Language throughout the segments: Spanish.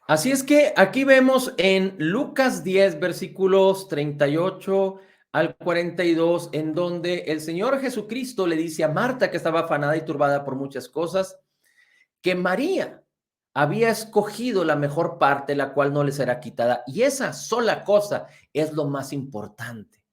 Así es que aquí vemos en Lucas 10, versículos 38 al 42, en donde el Señor Jesucristo le dice a Marta, que estaba afanada y turbada por muchas cosas, que María había escogido la mejor parte, la cual no le será quitada. Y esa sola cosa es lo más importante.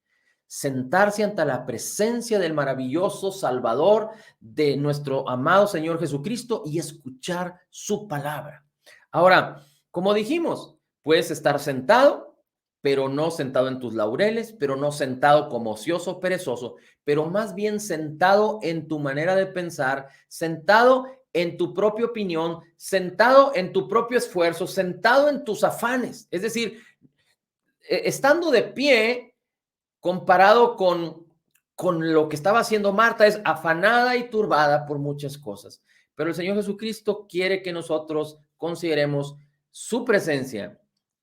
Sentarse ante la presencia del maravilloso Salvador, de nuestro amado Señor Jesucristo, y escuchar su palabra. Ahora, como dijimos, puedes estar sentado, pero no sentado en tus laureles, pero no sentado como ocioso, perezoso, pero más bien sentado en tu manera de pensar, sentado en tu propia opinión, sentado en tu propio esfuerzo, sentado en tus afanes. Es decir, estando de pie, comparado con lo que estaba haciendo Marta, es afanada y turbada por muchas cosas. Pero el Señor Jesucristo quiere que nosotros consideremos su presencia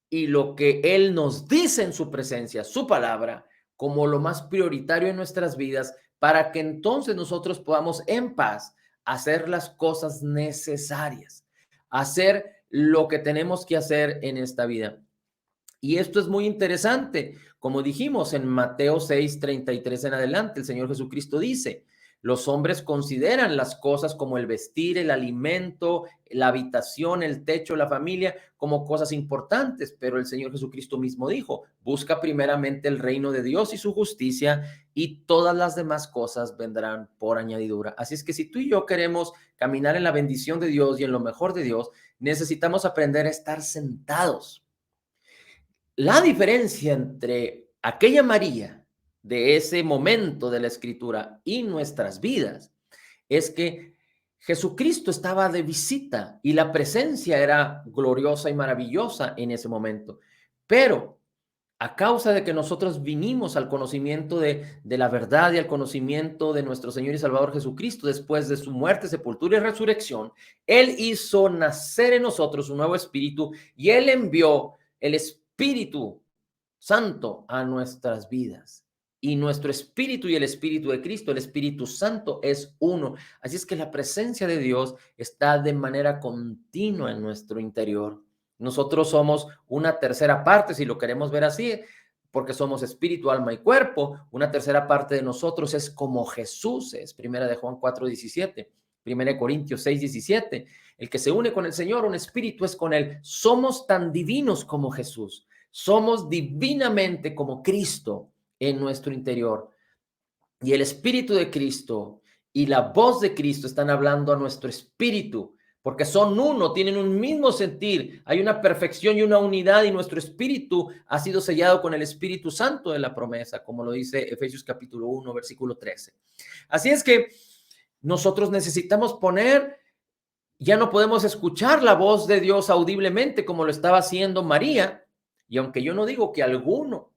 y lo que Él nos dice en su presencia, su palabra, como lo más prioritario en nuestras vidas, para que entonces nosotros podamos en paz hacer las cosas necesarias, hacer lo que tenemos que hacer en esta vida. Y esto es muy interesante. Como dijimos en Mateo 6:33 en adelante, el Señor Jesucristo dice, los hombres consideran las cosas como el vestir, el alimento, la habitación, el techo, la familia, como cosas importantes, pero el Señor Jesucristo mismo dijo, busca primeramente el reino de Dios y su justicia, y todas las demás cosas vendrán por añadidura. Así es que si tú y yo queremos caminar en la bendición de Dios y en lo mejor de Dios, necesitamos aprender a estar sentados. La diferencia entre aquella María de ese momento de la escritura y nuestras vidas es que Jesucristo estaba de visita y la presencia era gloriosa y maravillosa en ese momento. Pero a causa de que nosotros vinimos al conocimiento de la verdad y al conocimiento de nuestro Señor y Salvador Jesucristo después de su muerte, sepultura y resurrección, Él hizo nacer en nosotros un nuevo espíritu y Él envió el Espíritu Santo a nuestras vidas. Y nuestro espíritu y el espíritu de Cristo, el Espíritu Santo, es uno. Así es que la presencia de Dios está de manera continua en nuestro interior. Nosotros somos una tercera parte, si lo queremos ver así, porque somos espíritu, alma y cuerpo. Una tercera parte de nosotros es como Jesús es. Primera de Juan 4:17, Primera de Corintios 6:17. El que se une con el Señor, un espíritu es con él. Somos tan divinos como Jesús. Somos divinamente como Cristo en nuestro interior. Y el Espíritu de Cristo y la voz de Cristo están hablando a nuestro espíritu, porque son uno, tienen un mismo sentir, hay una perfección y una unidad, y nuestro espíritu ha sido sellado con el Espíritu Santo de la promesa, como lo dice Efesios capítulo 1, versículo 13. Así es que nosotros necesitamos poner, ya no podemos escuchar la voz de Dios audiblemente como lo estaba haciendo María, y aunque yo no digo que alguno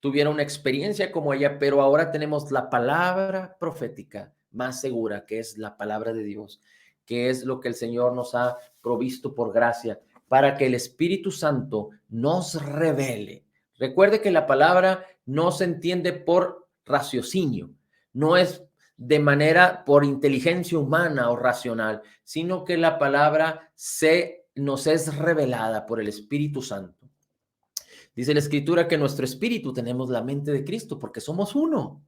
tuviera una experiencia como ella, pero ahora tenemos la palabra profética más segura, que es la palabra de Dios, que es lo que el Señor nos ha provisto por gracia, para que el Espíritu Santo nos revele. Recuerde que la palabra no se entiende por raciocinio, no es de manera por inteligencia humana o racional, sino que la palabra nos es revelada por el Espíritu Santo. Dice la escritura que nuestro espíritu tenemos la mente de Cristo porque somos uno.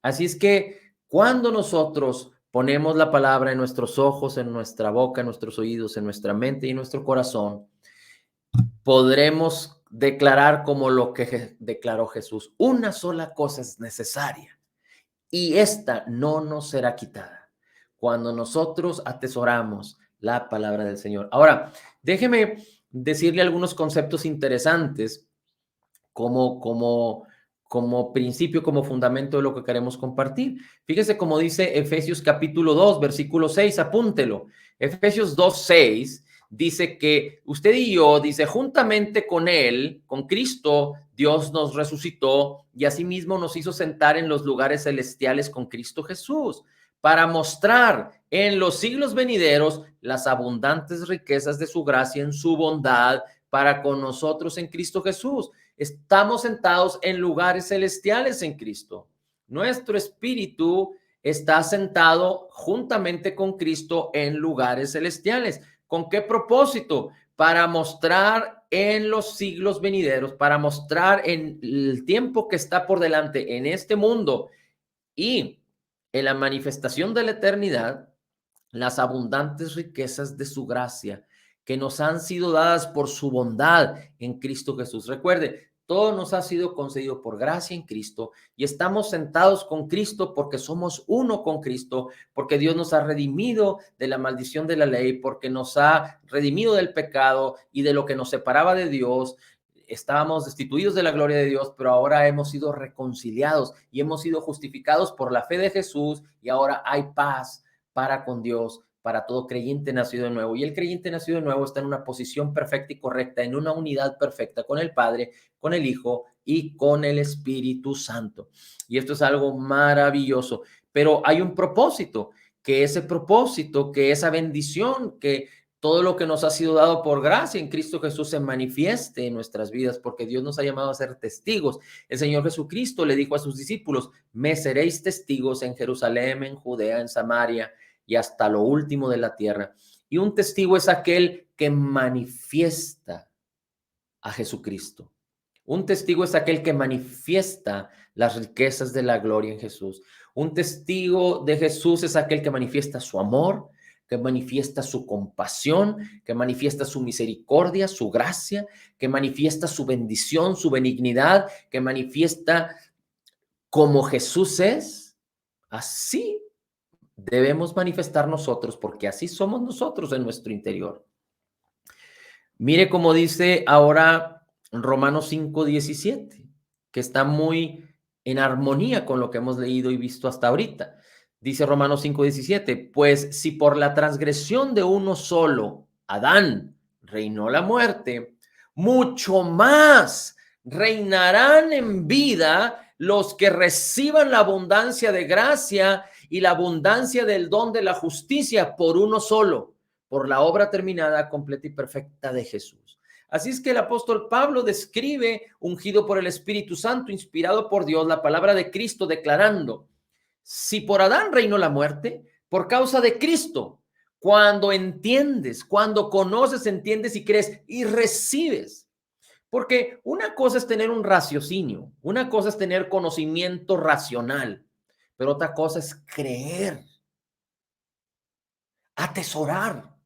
Así es que cuando nosotros ponemos la palabra en nuestros ojos, en nuestra boca, en nuestros oídos, en nuestra mente y en nuestro corazón, podremos declarar como lo que declaró Jesús. Una sola cosa es necesaria y esta no nos será quitada cuando nosotros atesoramos la palabra del Señor. Ahora, déjeme decirle algunos conceptos interesantes como principio, como fundamento de lo que queremos compartir. Fíjese cómo dice Efesios capítulo 2, versículo 6, apúntelo. Efesios 2, 6 dice que usted y yo, dice, juntamente con él, con Cristo, Dios nos resucitó y asimismo nos hizo sentar en los lugares celestiales con Cristo Jesús, para mostrar en los siglos venideros las abundantes riquezas de su gracia en su bondad para con nosotros en Cristo Jesús. Estamos sentados en lugares celestiales en Cristo. Nuestro espíritu está sentado juntamente con Cristo en lugares celestiales. ¿Con qué propósito? para mostrar en los siglos venideros, para mostrar en el tiempo que está por delante en este mundo y en la manifestación de la eternidad, las abundantes riquezas de su gracia que nos han sido dadas por su bondad en Cristo Jesús. Recuerde, todo nos ha sido concedido por gracia en Cristo y estamos sentados con Cristo porque somos uno con Cristo, porque Dios nos ha redimido de la maldición de la ley, porque nos ha redimido del pecado y de lo que nos separaba de Dios. Estábamos destituidos de la gloria de Dios, pero ahora hemos sido reconciliados y hemos sido justificados por la fe de Jesús y ahora hay paz para con Dios, para todo creyente nacido de nuevo. Y el creyente nacido de nuevo está en una posición perfecta y correcta, en una unidad perfecta con el Padre, con el Hijo y con el Espíritu Santo. Y esto es algo maravilloso, pero hay un propósito, que ese propósito, que esa bendición, que todo lo que nos ha sido dado por gracia en Cristo Jesús se manifieste en nuestras vidas, porque Dios nos ha llamado a ser testigos. El Señor Jesucristo le dijo a sus discípulos: me seréis testigos en Jerusalén, en Judea, en Samaria y hasta lo último de la tierra. Y un testigo es aquel que manifiesta a Jesucristo. Un testigo es aquel que manifiesta las riquezas de la gloria en Jesús. Un testigo de Jesús es aquel que manifiesta su amor, que manifiesta su compasión, que manifiesta su misericordia, su gracia, que manifiesta su bendición, su benignidad, que manifiesta como Jesús es. Así debemos manifestar nosotros, porque así somos nosotros en nuestro interior. Mire cómo dice ahora Romanos 5:17, que está muy en armonía con lo que hemos leído y visto hasta ahorita. Dice Romanos 5:17, pues si por la transgresión de uno solo, Adán, reinó la muerte, mucho más reinarán en vida los que reciban la abundancia de gracia y la abundancia del don de la justicia por uno solo, por la obra terminada, completa y perfecta de Jesús. Así es que el apóstol Pablo describe, ungido por el Espíritu Santo, inspirado por Dios, la palabra de Cristo, declarando: si por Adán reinó la muerte, por causa de Cristo, cuando entiendes, cuando conoces, entiendes y crees y recibes. Porque una cosa es tener un raciocinio, una cosa es tener conocimiento racional, pero otra cosa es creer, atesorar,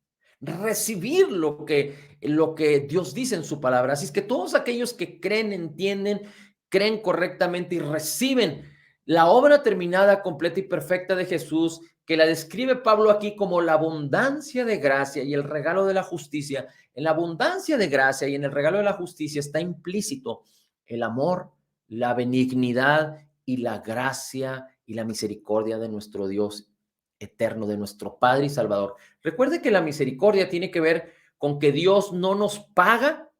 recibir lo que Dios dice en su palabra. Así es que todos aquellos que creen, entienden, creen correctamente y reciben la obra terminada, completa y perfecta de Jesús, que la describe Pablo aquí como la abundancia de gracia y el regalo de la justicia. En la abundancia de gracia y en el regalo de la justicia está implícito el amor, la benignidad y la gracia y la misericordia de nuestro Dios eterno, de nuestro Padre y Salvador. Recuerde que la misericordia tiene que ver con que Dios no nos paga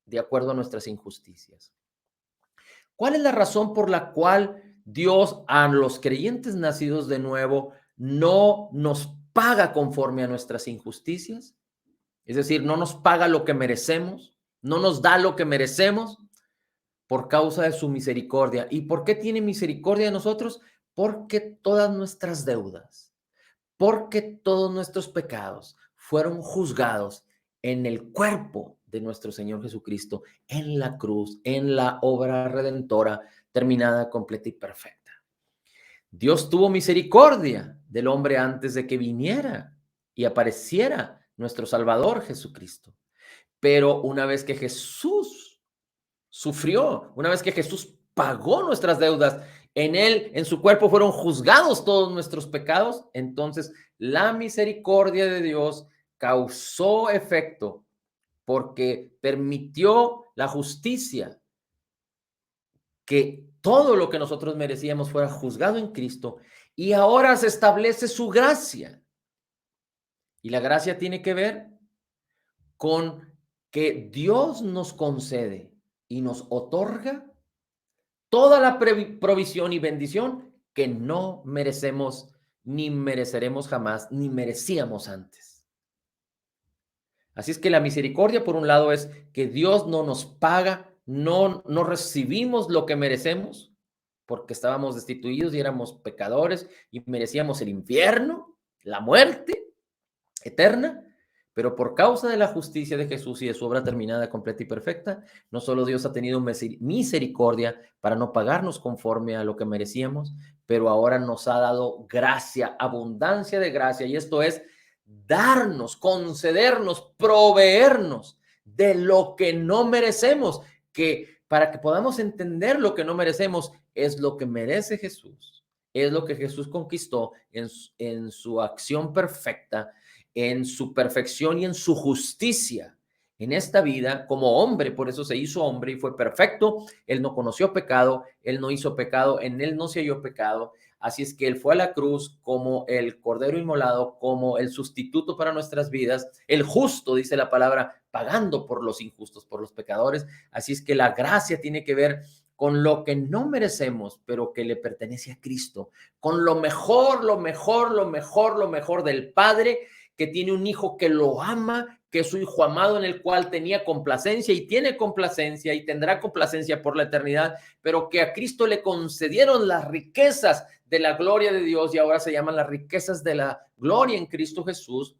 de acuerdo a nuestras injusticias. ¿Cuál es la razón por la cual Dios a los creyentes nacidos de nuevo no nos paga conforme a nuestras injusticias? Es decir, no nos paga lo que merecemos, no nos da lo que merecemos por causa de su misericordia. ¿Y por qué tiene misericordia de nosotros? Porque todas nuestras deudas, porque todos nuestros pecados fueron juzgados en el cuerpo de nuestro Señor Jesucristo, en la cruz, en la obra redentora terminada, completa y perfecta. Dios tuvo misericordia del hombre antes de que viniera y apareciera nuestro Salvador Jesucristo. Pero una vez que Jesús sufrió, una vez que Jesús pagó nuestras deudas, en él, en su cuerpo fueron juzgados todos nuestros pecados, entonces la misericordia de Dios causó efecto porque permitió la justicia, que todo lo que nosotros merecíamos fuera juzgado en Cristo, y ahora se establece su gracia. Y la gracia tiene que ver con que Dios nos concede y nos otorga toda la provisión y bendición que no merecemos, ni mereceremos jamás, ni merecíamos antes. Así es que la misericordia, por un lado, es que Dios no nos paga, no recibimos lo que merecemos, porque estábamos destituidos y éramos pecadores y merecíamos el infierno, la muerte eterna, Pero por causa de la justicia de Jesús y de su obra terminada, completa y perfecta, no solo Dios ha tenido misericordia para no pagarnos conforme a lo que merecíamos, pero ahora nos ha dado gracia, abundancia de gracia, y esto es darnos, concedernos, proveernos de lo que no merecemos, que para que podamos entender lo que no merecemos es lo que merece Jesús, es lo que Jesús conquistó en su acción perfecta, en su perfección y en su justicia en esta vida como hombre. Por eso se hizo hombre y fue perfecto. Él no conoció pecado, él no hizo pecado, en él no se halló pecado. Así es que él fue a la cruz como el cordero inmolado, como el sustituto para nuestras vidas, el justo, dice la palabra, pagando por los injustos, por los pecadores. Así es que la gracia tiene que ver con lo que no merecemos, pero que le pertenece a Cristo, con lo mejor, lo mejor, lo mejor, lo mejor del Padre, que tiene un hijo que lo ama, que es su hijo amado en el cual tenía complacencia y tiene complacencia y tendrá complacencia por la eternidad, pero que a Cristo le concedieron las riquezas de la gloria de Dios y ahora se llaman las riquezas de la gloria en Cristo Jesús.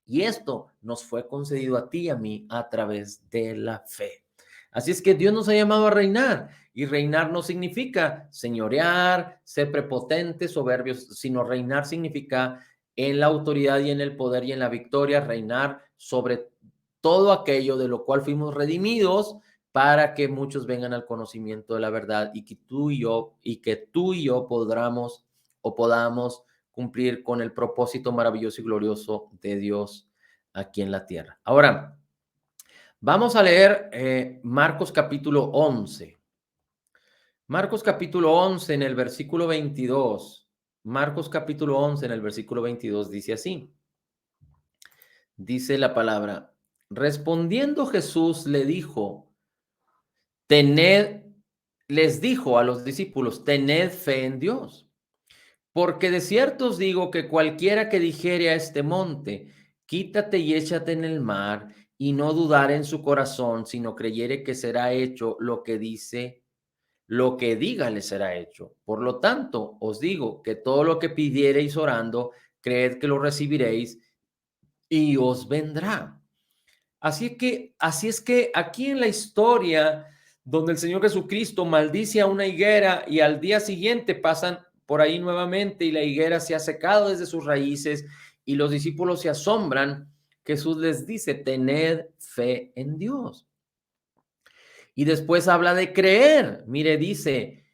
Y esto nos fue concedido a ti y a mí a través de la fe. Así es que Dios nos ha llamado a reinar, y reinar no significa señorear, ser prepotentes, soberbios, sino reinar significa en la autoridad y en el poder y en la victoria, reinar sobre todo aquello de lo cual fuimos redimidos para que muchos vengan al conocimiento de la verdad y que tú y yo podamos cumplir con el propósito maravilloso y glorioso de Dios aquí en la tierra. Ahora, vamos a leer Marcos capítulo 11. Marcos capítulo 11 en el versículo 22. Marcos capítulo 11 en el versículo 22 dice así. Dice la palabra: respondiendo Jesús les dijo a los discípulos, tened fe en Dios. Porque de cierto os digo que cualquiera que dijere a este monte, quítate y échate en el mar, y no dudare en su corazón, sino creyere que será hecho lo que diga le será hecho. Por lo tanto, os digo que todo lo que pidiereis orando, creed que lo recibiréis y os vendrá. Así es que aquí en la historia donde el Señor Jesucristo maldice a una higuera y al día siguiente pasan por ahí nuevamente y la higuera se ha secado desde sus raíces y los discípulos se asombran, Jesús les dice, tened fe en Dios. Y después habla de creer. Mire, dice,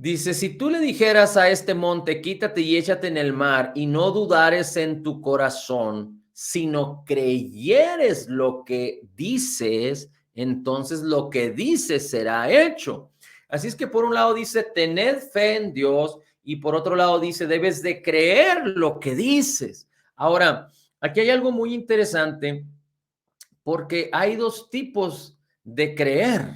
si tú le dijeras a este monte, quítate y échate en el mar, y no dudares en tu corazón, sino creyeres lo que dices, entonces lo que dices será hecho. Así es que por un lado dice, tened fe en Dios, y por otro lado dice, debes de creer lo que dices. Ahora, aquí hay algo muy interesante, porque hay dos tipos de creer.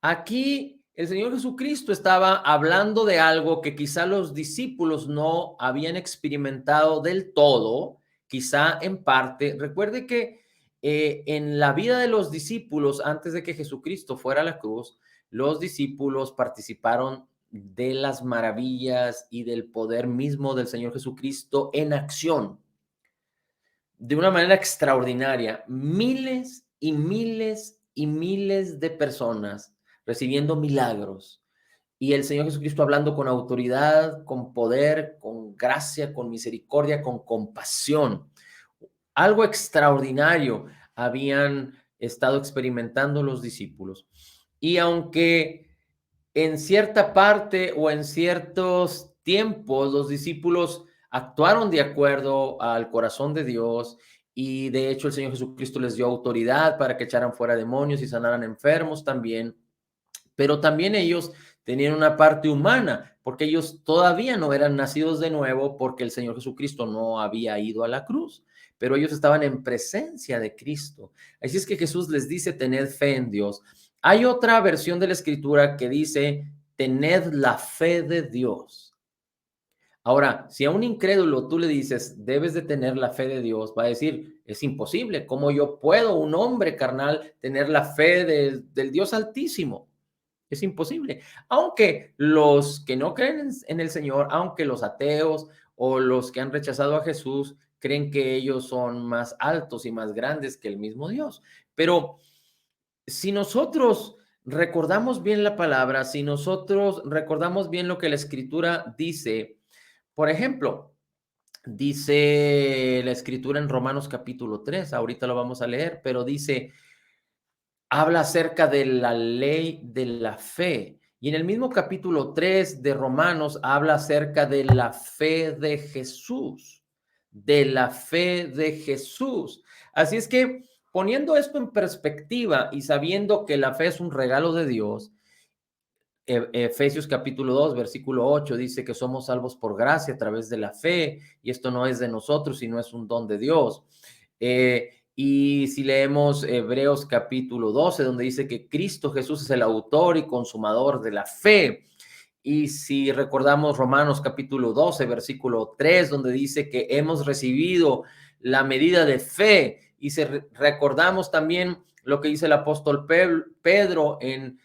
Aquí el Señor Jesucristo estaba hablando de algo que quizá los discípulos no habían experimentado del todo, quizá en parte. Recuerde que en la vida de los discípulos, antes de que Jesucristo fuera a la cruz, los discípulos participaron de las maravillas y del poder mismo del Señor Jesucristo en acción, de una manera extraordinaria. Miles y miles y miles de personas recibiendo milagros y el Señor Jesucristo hablando con autoridad, con poder, con gracia, con misericordia, con compasión. Algo extraordinario habían estado experimentando los discípulos. Y aunque en cierta parte o en ciertos tiempos los discípulos actuaron de acuerdo al corazón de Dios, y de hecho el Señor Jesucristo les dio autoridad para que echaran fuera demonios y sanaran enfermos también, pero también ellos tenían una parte humana, porque ellos todavía no eran nacidos de nuevo, porque el Señor Jesucristo no había ido a la cruz, pero ellos estaban en presencia de Cristo. Así es que Jesús les dice, tened fe en Dios. Hay otra versión de la escritura que dice, tened la fe de Dios. Ahora, si a un incrédulo tú le dices, debes de tener la fe de Dios, va a decir, es imposible. ¿Cómo yo puedo, un hombre carnal, tener la fe del Dios Altísimo? Es imposible. Aunque los que no creen en el Señor, aunque los ateos o los que han rechazado a Jesús creen que ellos son más altos y más grandes que el mismo Dios. Pero si nosotros recordamos bien la palabra, si nosotros recordamos bien lo que la Escritura dice, por ejemplo, dice la Escritura en Romanos capítulo 3, ahorita lo vamos a leer, pero dice, habla acerca de la ley de la fe. Y en el mismo capítulo 3 de Romanos habla acerca de la fe de Jesús, de la fe de Jesús. Así es que poniendo esto en perspectiva y sabiendo que la fe es un regalo de Dios, Efesios capítulo 2, versículo 8 dice que somos salvos por gracia a través de la fe, y esto no es de nosotros, sino es un don de Dios. Y si leemos Hebreos capítulo 12, donde dice que Cristo Jesús es el autor y consumador de la fe. Y si recordamos Romanos capítulo 12, versículo 3, donde dice que hemos recibido la medida de fe. Y si recordamos también lo que dice el apóstol Pedro en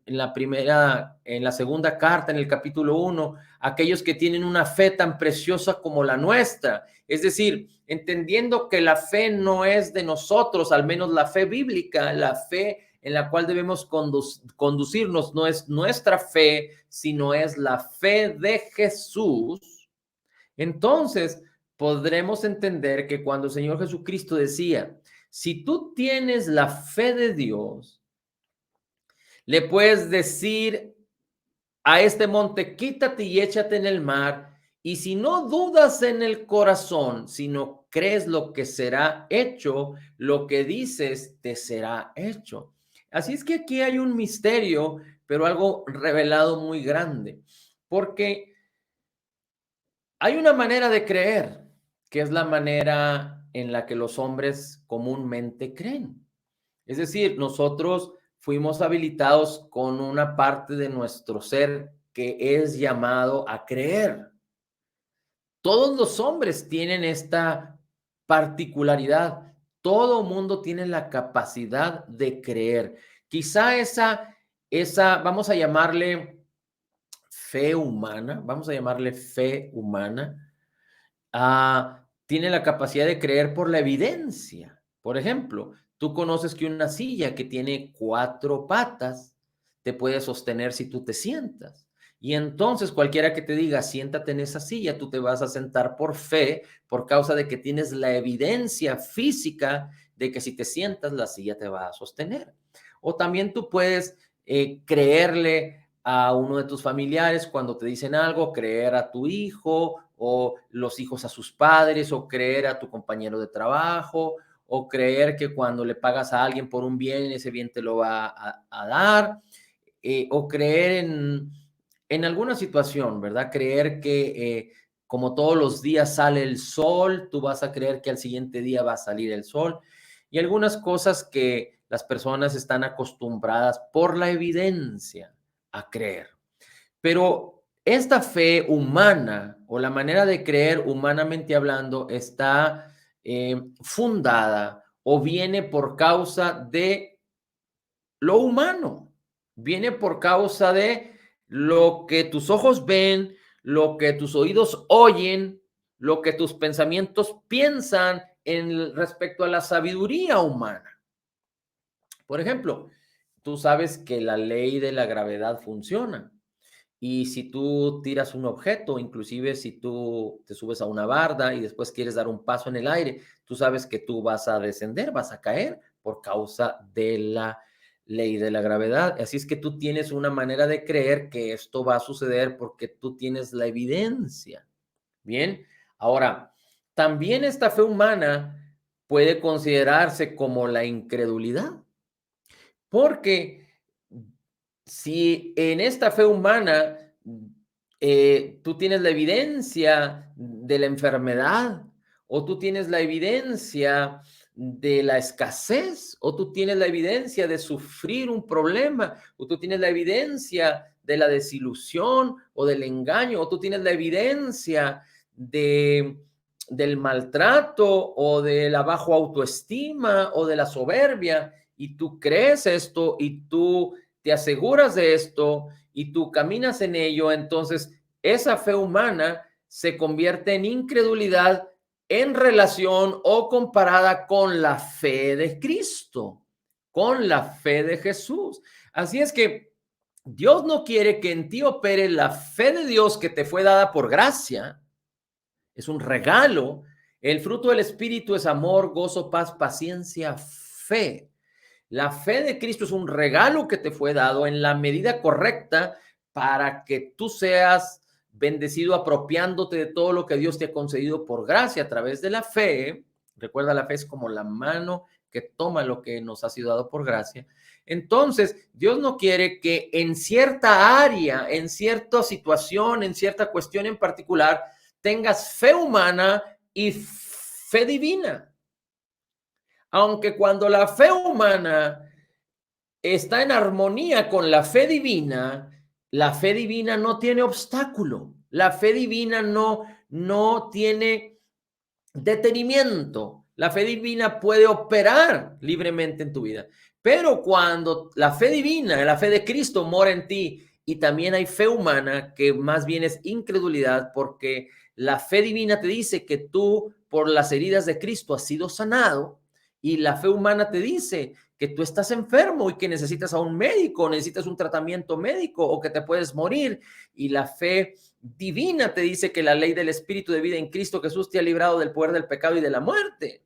la segunda carta, en el capítulo 1, aquellos que tienen una fe tan preciosa como la nuestra. Es decir, entendiendo que la fe no es de nosotros, al menos la fe bíblica, la fe en la cual debemos conducirnos, no es nuestra fe, sino es la fe de Jesús. Entonces, podremos entender que cuando el Señor Jesucristo decía, si tú tienes la fe de Dios, le puedes decir a este monte, quítate y échate en el mar, y si no dudas en el corazón, sino crees lo que será hecho, lo que dices te será hecho. Así es que aquí hay un misterio, pero algo revelado muy grande, porque hay una manera de creer, que es la manera en la que los hombres comúnmente creen. Es decir, nosotros fuimos habilitados con una parte de nuestro ser que es llamado a creer. Todos los hombres tienen esta particularidad. Todo mundo tiene la capacidad de creer. Quizá vamos a llamarle fe humana, tiene la capacidad de creer por la evidencia. Por ejemplo, tú conoces que una silla que tiene 4 patas te puede sostener si tú te sientas. Y entonces cualquiera que te diga, siéntate en esa silla, tú te vas a sentar por fe, por causa de que tienes la evidencia física de que si te sientas, la silla te va a sostener. O también tú puedes creerle a uno de tus familiares cuando te dicen algo, creer a tu hijo o los hijos a sus padres, o creer a tu compañero de trabajo, o creer que cuando le pagas a alguien por un bien, ese bien te lo va a dar, o creer en alguna situación, ¿verdad? Creer que como todos los días sale el sol, tú vas a creer que al siguiente día va a salir el sol, y algunas cosas que las personas están acostumbradas por la evidencia a creer. Pero esta fe humana o la manera de creer humanamente hablando está fundada o viene por causa de lo humano, viene por causa de lo que tus ojos ven, lo que tus oídos oyen, lo que tus pensamientos piensan en respecto a la sabiduría humana. Por ejemplo, tú sabes que la ley de la gravedad funciona. Y si tú tiras un objeto, inclusive si tú te subes a una barda y después quieres dar un paso en el aire, tú sabes que tú vas a descender, vas a caer por causa de la ley de la gravedad. Así es que tú tienes una manera de creer que esto va a suceder porque tú tienes la evidencia. Bien, ahora, también esta fe humana puede considerarse como la incredulidad, porque si en esta fe humana tú tienes la evidencia de la enfermedad, o tú tienes la evidencia de la escasez, o tú tienes la evidencia de sufrir un problema, o tú tienes la evidencia de la desilusión o del engaño, o tú tienes la evidencia de, del maltrato o de la bajo autoestima o de la soberbia, y tú crees esto y tú te aseguras de esto y tú caminas en ello, entonces esa fe humana se convierte en incredulidad en relación o comparada con la fe de Cristo, con la fe de Jesús. Así es que Dios no quiere que en ti opere la fe de Dios que te fue dada por gracia. Es un regalo. El fruto del Espíritu es amor, gozo, paz, paciencia, fe. La fe de Cristo es un regalo que te fue dado en la medida correcta para que tú seas bendecido apropiándote de todo lo que Dios te ha concedido por gracia a través de la fe. Recuerda, la fe es como la mano que toma lo que nos ha sido dado por gracia. Entonces, Dios no quiere que en cierta área, en cierta situación, en cierta cuestión en particular, tengas fe humana y fe divina. Aunque cuando la fe humana está en armonía con la fe divina no tiene obstáculo. La fe divina no tiene detenimiento. La fe divina puede operar libremente en tu vida. Pero cuando la fe divina, la fe de Cristo mora en ti y también hay fe humana, que más bien es incredulidad, porque la fe divina te dice que tú por las heridas de Cristo has sido sanado, y la fe humana te dice que tú estás enfermo y que necesitas a un médico, necesitas un tratamiento médico o que te puedes morir. Y la fe divina te dice que la ley del Espíritu de vida en Cristo Jesús te ha librado del poder del pecado y de la muerte.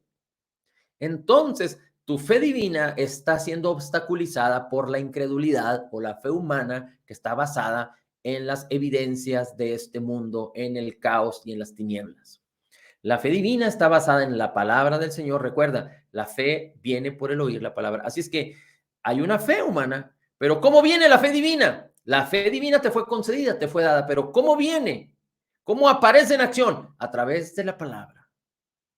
Entonces, tu fe divina está siendo obstaculizada por la incredulidad o la fe humana que está basada en las evidencias de este mundo, en el caos y en las tinieblas. La fe divina está basada en la palabra del Señor. Recuerda, la fe viene por el oír la palabra. Así es que hay una fe humana, pero ¿cómo viene la fe divina? La fe divina te fue concedida, te fue dada, pero ¿cómo viene? ¿Cómo aparece en acción? A través de la palabra,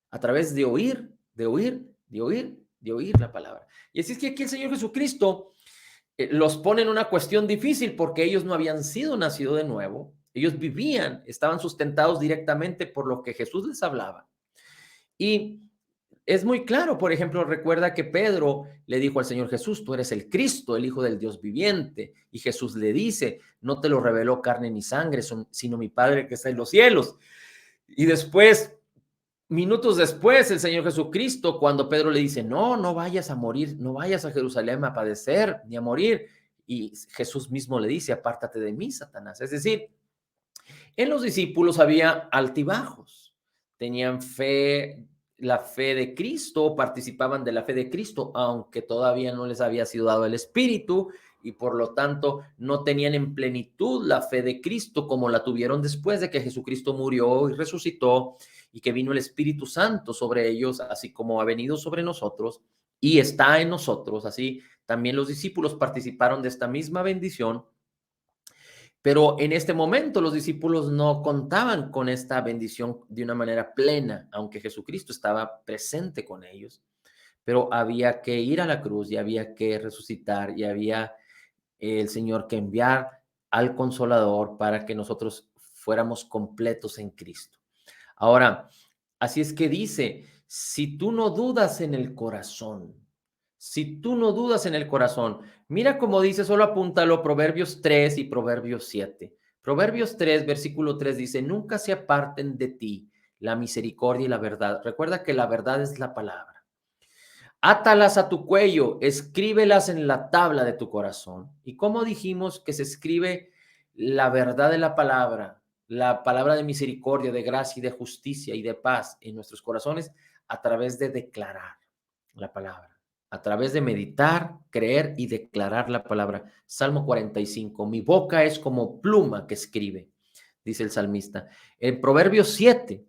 a través de oír, de oír, de oír, de oír la palabra. Y así es que aquí el Señor Jesucristo los pone en una cuestión difícil porque ellos no habían sido nacidos de nuevo. Ellos vivían, estaban sustentados directamente por lo que Jesús les hablaba. Y es muy claro, por ejemplo, recuerda que Pedro le dijo al Señor Jesús, tú eres el Cristo, el Hijo del Dios viviente. Y Jesús le dice, no te lo reveló carne ni sangre, sino mi Padre que está en los cielos. Y después, minutos después, el Señor Jesucristo, cuando Pedro le dice, no vayas a morir, no vayas a Jerusalén a padecer ni a morir. Y Jesús mismo le dice, apártate de mí, Satanás. Es decir, en los discípulos había altibajos, tenían fe, la fe de Cristo, participaban de la fe de Cristo, aunque todavía no les había sido dado el Espíritu y por lo tanto no tenían en plenitud la fe de Cristo como la tuvieron después de que Jesucristo murió y resucitó y que vino el Espíritu Santo sobre ellos, así como ha venido sobre nosotros y está en nosotros. Así también los discípulos participaron de esta misma bendición. Pero en este momento los discípulos no contaban con esta bendición de una manera plena, aunque Jesucristo estaba presente con ellos. Pero había que ir a la cruz y había que resucitar y había el Señor que enviar al Consolador para que nosotros fuéramos completos en Cristo. Ahora, así es que dice, si tú no dudas en el corazón, si tú no dudas en el corazón, mira cómo dice, solo apúntalo, Proverbios 3 y Proverbios 7. Proverbios 3, versículo 3 dice, nunca se aparten de ti la misericordia y la verdad. Recuerda que la verdad es la palabra. Átalas a tu cuello, escríbelas en la tabla de tu corazón. ¿Y cómo dijimos que se escribe la verdad de la palabra de misericordia, de gracia y de justicia y de paz en nuestros corazones? A través de declarar la palabra. A través de meditar, creer y declarar la palabra. Salmo 45, mi boca es como pluma que escribe, dice el salmista. En Proverbios 7,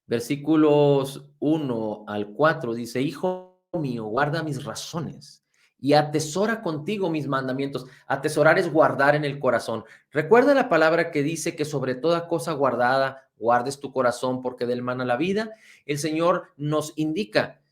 versículos 1 al 4, dice, hijo mío, guarda mis razones y atesora contigo mis mandamientos. Atesorar es guardar en el corazón. Recuerda la palabra que dice que sobre toda cosa guardada, guardes tu corazón porque de él mana la vida. El Señor nos indica,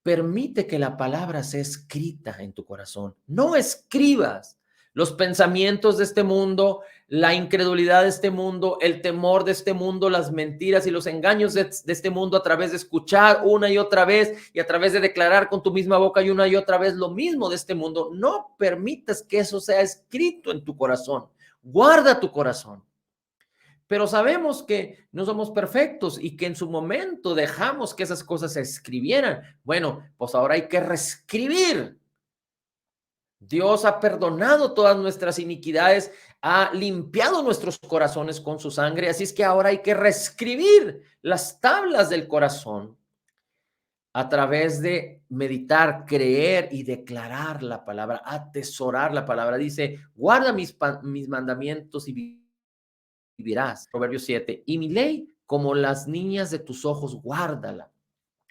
permite que la palabra sea escrita en tu corazón. No escribas los pensamientos de este mundo, la incredulidad de este mundo, el temor de este mundo, las mentiras y los engaños de este mundo a través de escuchar una y otra vez y a través de declarar con tu misma boca y una y otra vez lo mismo de este mundo. No permitas que eso sea escrito en tu corazón. Guarda tu corazón. pero sabemos que no somos perfectos y que en su momento dejamos que esas cosas se escribieran. Bueno, pues ahora hay que reescribir. Dios ha perdonado todas nuestras iniquidades, ha limpiado nuestros corazones con su sangre, así es que ahora hay que reescribir las tablas del corazón a través de meditar, creer y declarar la palabra, atesorar la palabra. Dice, guarda mis mandamientos y vivirás. Proverbios 7. Y mi ley, como las niñas de tus ojos, guárdala.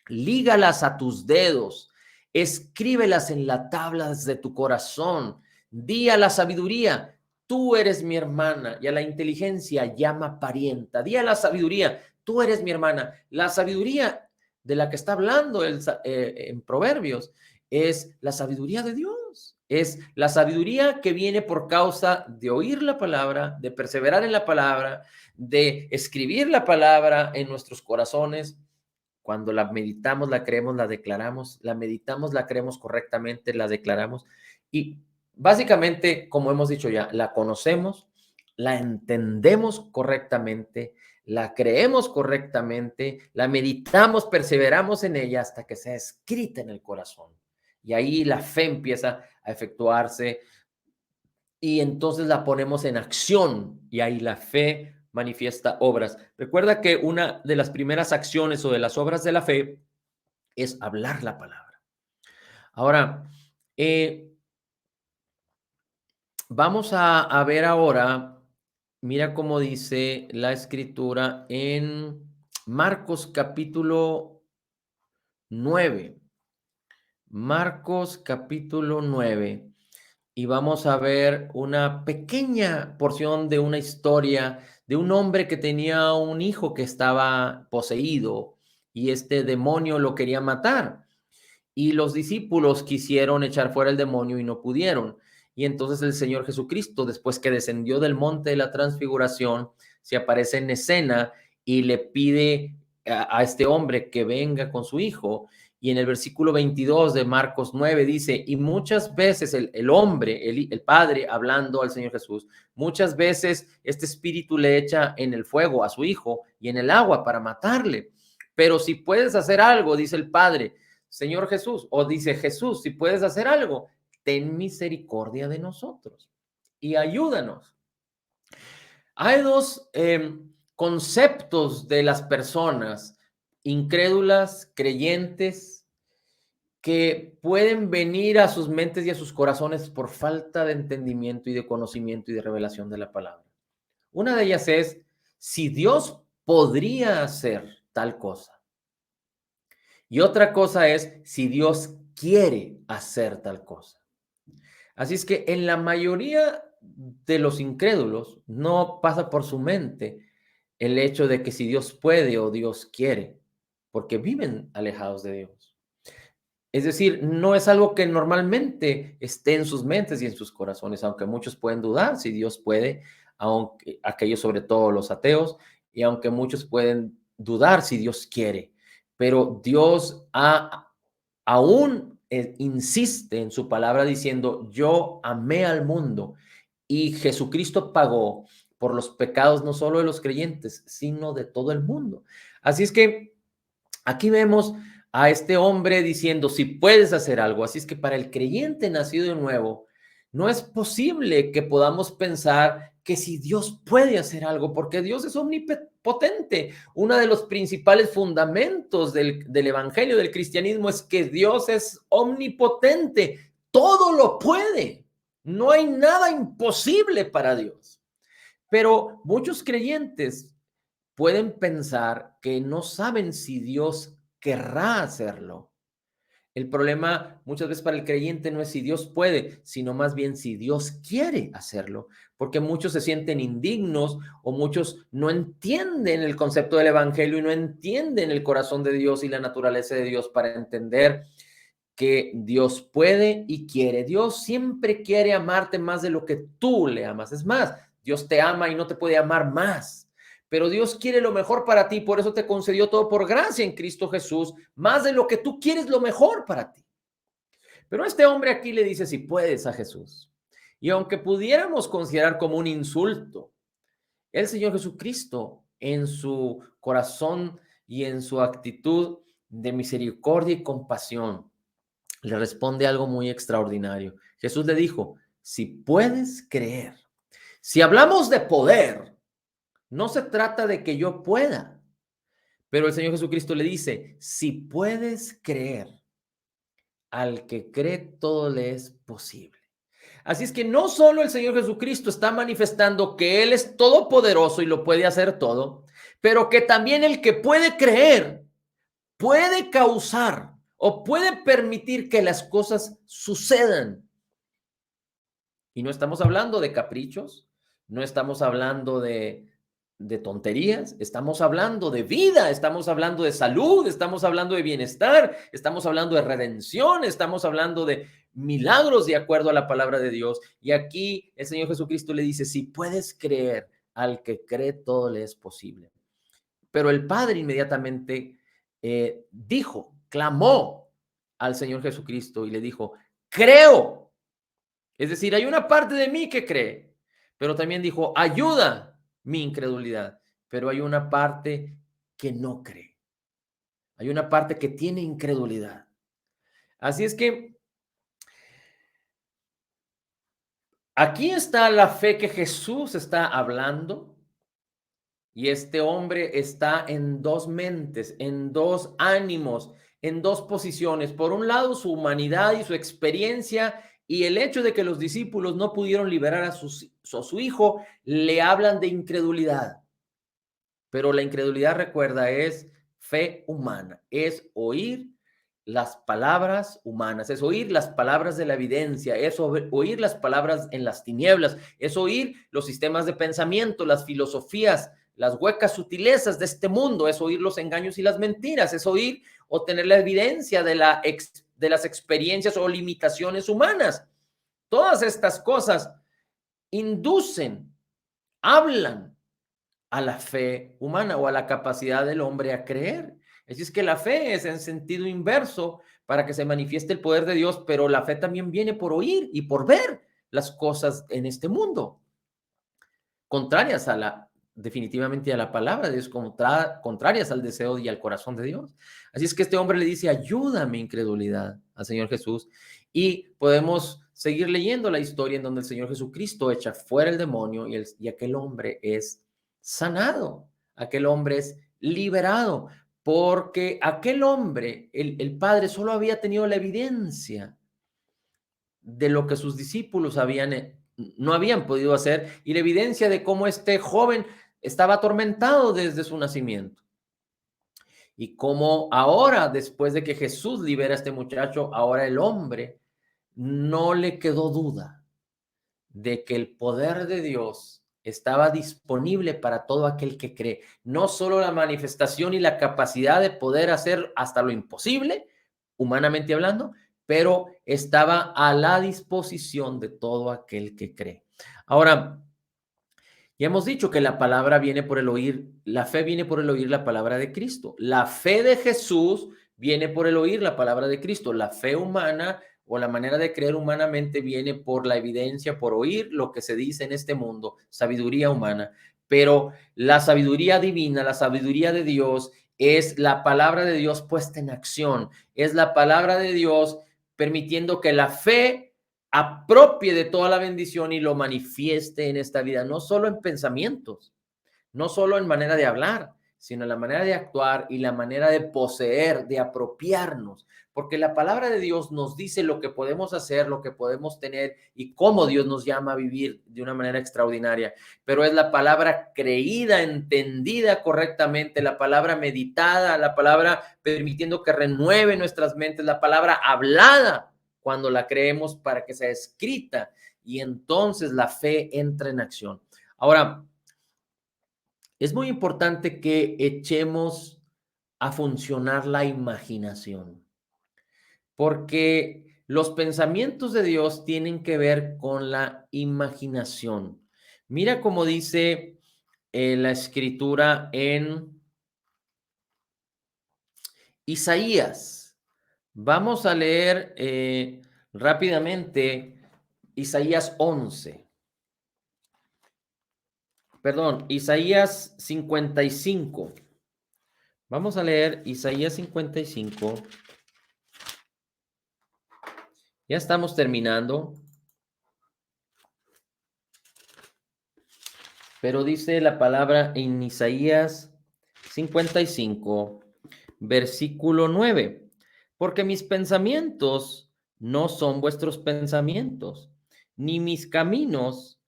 Lígalas a tus dedos, escríbelas en las tablas de tu corazón. Di a la sabiduría, tú eres mi hermana, y a la inteligencia llama parienta. Di a la sabiduría, tú eres mi hermana. La sabiduría de la que está hablando en Proverbios es la sabiduría de Dios. Es la sabiduría que viene por causa de oír la palabra, de perseverar en la palabra, de escribir la palabra en nuestros corazones. Cuando la meditamos, la creemos, la declaramos, la meditamos, la creemos correctamente, la declaramos. Y básicamente, como hemos dicho ya, la conocemos, la entendemos correctamente, la creemos correctamente, la meditamos, perseveramos en ella hasta que sea escrita en el corazón. Y ahí la fe empieza a efectuarse y entonces la ponemos en acción y ahí la fe manifiesta obras. Recuerda que una de las primeras acciones o de las obras de la fe es hablar la palabra. Ahora, vamos a ver ahora, mira cómo dice la escritura en Marcos capítulo 9. Marcos capítulo 9. Y vamos a ver una pequeña porción de una historia de un hombre que tenía un hijo que estaba poseído y este demonio lo quería matar. Y los discípulos quisieron echar fuera el demonio y no pudieron. Y entonces el Señor Jesucristo, después que descendió del monte de la transfiguración, se aparece en escena y le pide a este hombre que venga con su hijo. Y en el versículo 22 de Marcos 9 dice, y muchas veces el hombre, el padre hablando al Señor Jesús, muchas veces este espíritu le echa en el fuego a su hijo y en el agua para matarle. Pero si puedes hacer algo, dice el padre, Señor Jesús, o dice Jesús, si puedes hacer algo, ten misericordia de nosotros y ayúdanos. Hay dos conceptos de las personas incrédulas, creyentes, que pueden venir a sus mentes y a sus corazones por falta de entendimiento y de conocimiento y de revelación de la palabra. Una de ellas es, si Dios podría hacer tal cosa. Y otra cosa es, si Dios quiere hacer tal cosa. Así es que en la mayoría de los incrédulos no pasa por su mente el hecho de que si Dios puede o Dios quiere, porque viven alejados de Dios. Es decir, no es algo que normalmente esté en sus mentes y en sus corazones, aunque muchos pueden dudar si Dios puede, aunque aquellos sobre todo los ateos, y aunque muchos pueden dudar si Dios quiere, pero Dios aún insiste en su palabra diciendo, yo amé al mundo y Jesucristo pagó por los pecados no solo de los creyentes, sino de todo el mundo. Así es que aquí vemos a este hombre diciendo, si puedes hacer algo. Así es que para el creyente nacido de nuevo, no es posible que podamos pensar que si Dios puede hacer algo, porque Dios es omnipotente. Uno de los principales fundamentos del evangelio, del cristianismo, es que Dios es omnipotente. Todo lo puede. No hay nada imposible para Dios. Pero muchos creyentes pueden pensar que no saben si Dios querrá hacerlo. El problema muchas veces para el creyente no es si Dios puede, sino más bien si Dios quiere hacerlo, porque muchos se sienten indignos o muchos no entienden el concepto del evangelio y no entienden el corazón de Dios y la naturaleza de Dios para entender que Dios puede y quiere. Dios siempre quiere amarte más de lo que tú le amas. Es más, Dios te ama y no te puede amar más. Pero Dios quiere lo mejor para ti, por eso te concedió todo por gracia en Cristo Jesús, más de lo que tú quieres lo mejor para ti. Pero este hombre aquí le dice si puedes a Jesús. Y aunque pudiéramos considerar como un insulto El Señor Jesucristo, en su corazón y en su actitud de misericordia y compasión, le responde algo muy extraordinario. Jesús le dijo, si puedes creer, si hablamos de poder, no se trata de que yo pueda, pero el Señor Jesucristo le dice, si puedes creer, al que cree todo le es posible. Así es que no solo el Señor Jesucristo está manifestando que Él es todopoderoso y lo puede hacer todo, pero que también el que puede creer puede causar o puede permitir que las cosas sucedan. Y no estamos hablando de caprichos, no estamos hablando de tonterías, estamos hablando de vida, estamos hablando de salud, estamos hablando de bienestar, estamos hablando de redención, estamos hablando de milagros de acuerdo a la palabra de Dios. Y aquí el Señor Jesucristo le dice, si puedes creer, al que cree todo le es posible. Pero el Padre inmediatamente dijo, clamó al Señor Jesucristo y le dijo, creo. Es decir, hay una parte de mí que cree, pero también dijo, ayuda mi incredulidad, pero hay una parte que no cree. Hay una parte que tiene incredulidad. Así es que aquí está la fe que Jesús está hablando. Y este hombre está en dos mentes, en dos ánimos, en dos posiciones. Por un lado, su humanidad y su experiencia y el hecho de que los discípulos no pudieron liberar a su hijo, le hablan de incredulidad. Pero la incredulidad, recuerda, es fe humana, es oír las palabras humanas, es oír las palabras de la evidencia, es oír las palabras en las tinieblas, es oír los sistemas de pensamiento, las filosofías, las huecas sutilezas de este mundo, es oír los engaños y las mentiras, es oír o tener la evidencia de las experiencias o limitaciones humanas. Todas estas cosas inducen, hablan a la fe humana o a la capacidad del hombre a creer. Así es que la fe es en sentido inverso para que se manifieste el poder de Dios, pero la fe también viene por oír y por ver las cosas en este mundo, contrarias a definitivamente a la palabra de Dios, contrarias al deseo y al corazón de Dios. Así es que este hombre le dice, ayúdame incredulidad al Señor Jesús, y podemos seguir leyendo la historia en donde el Señor Jesucristo echa fuera el demonio y aquel hombre es sanado, aquel hombre es liberado, porque aquel hombre, el Padre, solo había tenido la evidencia de lo que sus discípulos no habían podido hacer y la evidencia de cómo este joven estaba atormentado desde su nacimiento. Y cómo ahora, después de que Jesús libera a este muchacho, ahora el hombre no le quedó duda de que el poder de Dios estaba disponible para todo aquel que cree. No solo la manifestación y la capacidad de poder hacer hasta lo imposible, humanamente hablando, pero estaba a la disposición de todo aquel que cree. Ahora, ya hemos dicho que la palabra viene por el oír, la fe viene por el oír la palabra de Cristo. La fe de Jesús viene por el oír la palabra de Cristo. La fe humana o la manera de creer humanamente viene por la evidencia, por oír lo que se dice en este mundo, sabiduría humana. Pero la sabiduría divina, la sabiduría de Dios, es la palabra de Dios puesta en acción. Es la palabra de Dios permitiendo que la fe apropie de toda la bendición y lo manifieste en esta vida, no solo en pensamientos, no solo en manera de hablar, sino en la manera de actuar y la manera de poseer, de apropiarnos, porque la palabra de Dios nos dice lo que podemos hacer, lo que podemos tener y cómo Dios nos llama a vivir de una manera extraordinaria, pero es la palabra creída, entendida correctamente, la palabra meditada, la palabra permitiendo que renueve nuestras mentes, la palabra hablada cuando la creemos para que sea escrita, y entonces la fe entra en acción. Ahora, es muy importante que echemos a funcionar la imaginación, porque los pensamientos de Dios tienen que ver con la imaginación. Mira cómo dice la escritura en Isaías. Vamos a leer rápidamente Isaías 11. Perdón, Isaías 55. Vamos a leer Isaías 55. Ya estamos terminando. Pero dice la palabra en Isaías 55, versículo 9, porque mis pensamientos no son vuestros pensamientos, ni mis caminos,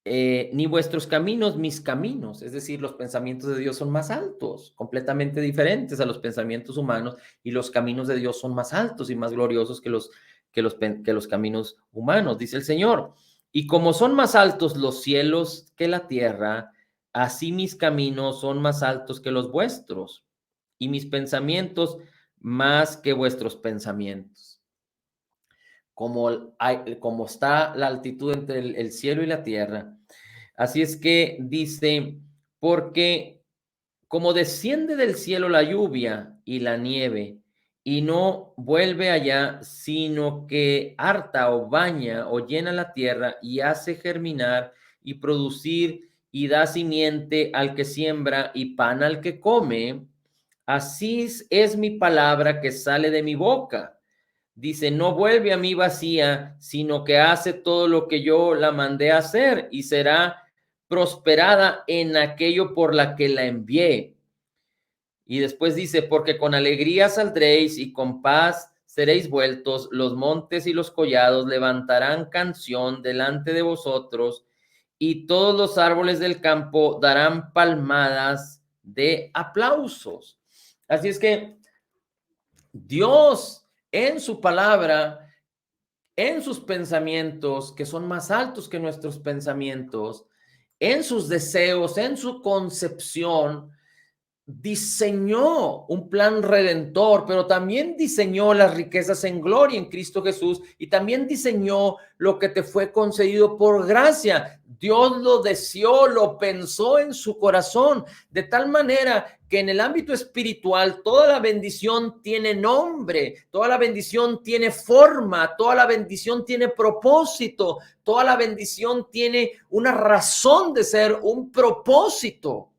ni vuestros caminos, mis caminos. Es decir, los pensamientos de Dios son más altos, completamente diferentes a los pensamientos humanos, y los caminos de Dios son más altos y más gloriosos que los caminos humanos, dice el Señor. Y como son más altos los cielos que la tierra, así mis caminos son más altos que los vuestros, y mis pensamientos más que vuestros pensamientos. Como está la altitud entre el cielo y la tierra. Así es que dice, porque como desciende del cielo la lluvia y la nieve, y no vuelve allá, sino que harta o baña o llena la tierra y hace germinar y producir y da simiente al que siembra y pan al que come, así es mi palabra que sale de mi boca. Dice, no vuelve a mí vacía, sino que hace todo lo que yo la mandé a hacer y será prosperada en aquello por la que la envié. Y después dice, porque con alegría saldréis y con paz seréis vueltos, los montes y los collados levantarán canción delante de vosotros, y todos los árboles del campo darán palmadas de aplausos. Así es que Dios en su palabra, en sus pensamientos, que son más altos que nuestros pensamientos, en sus deseos, en su concepción, diseñó un plan redentor, pero también diseñó las riquezas en gloria en Cristo Jesús, y también diseñó lo que te fue concedido por gracia. Dios lo deseó, lo pensó en su corazón, de tal manera que en el ámbito espiritual toda la bendición tiene nombre, toda la bendición tiene forma, toda la bendición tiene propósito, toda la bendición tiene una razón de ser, un propósito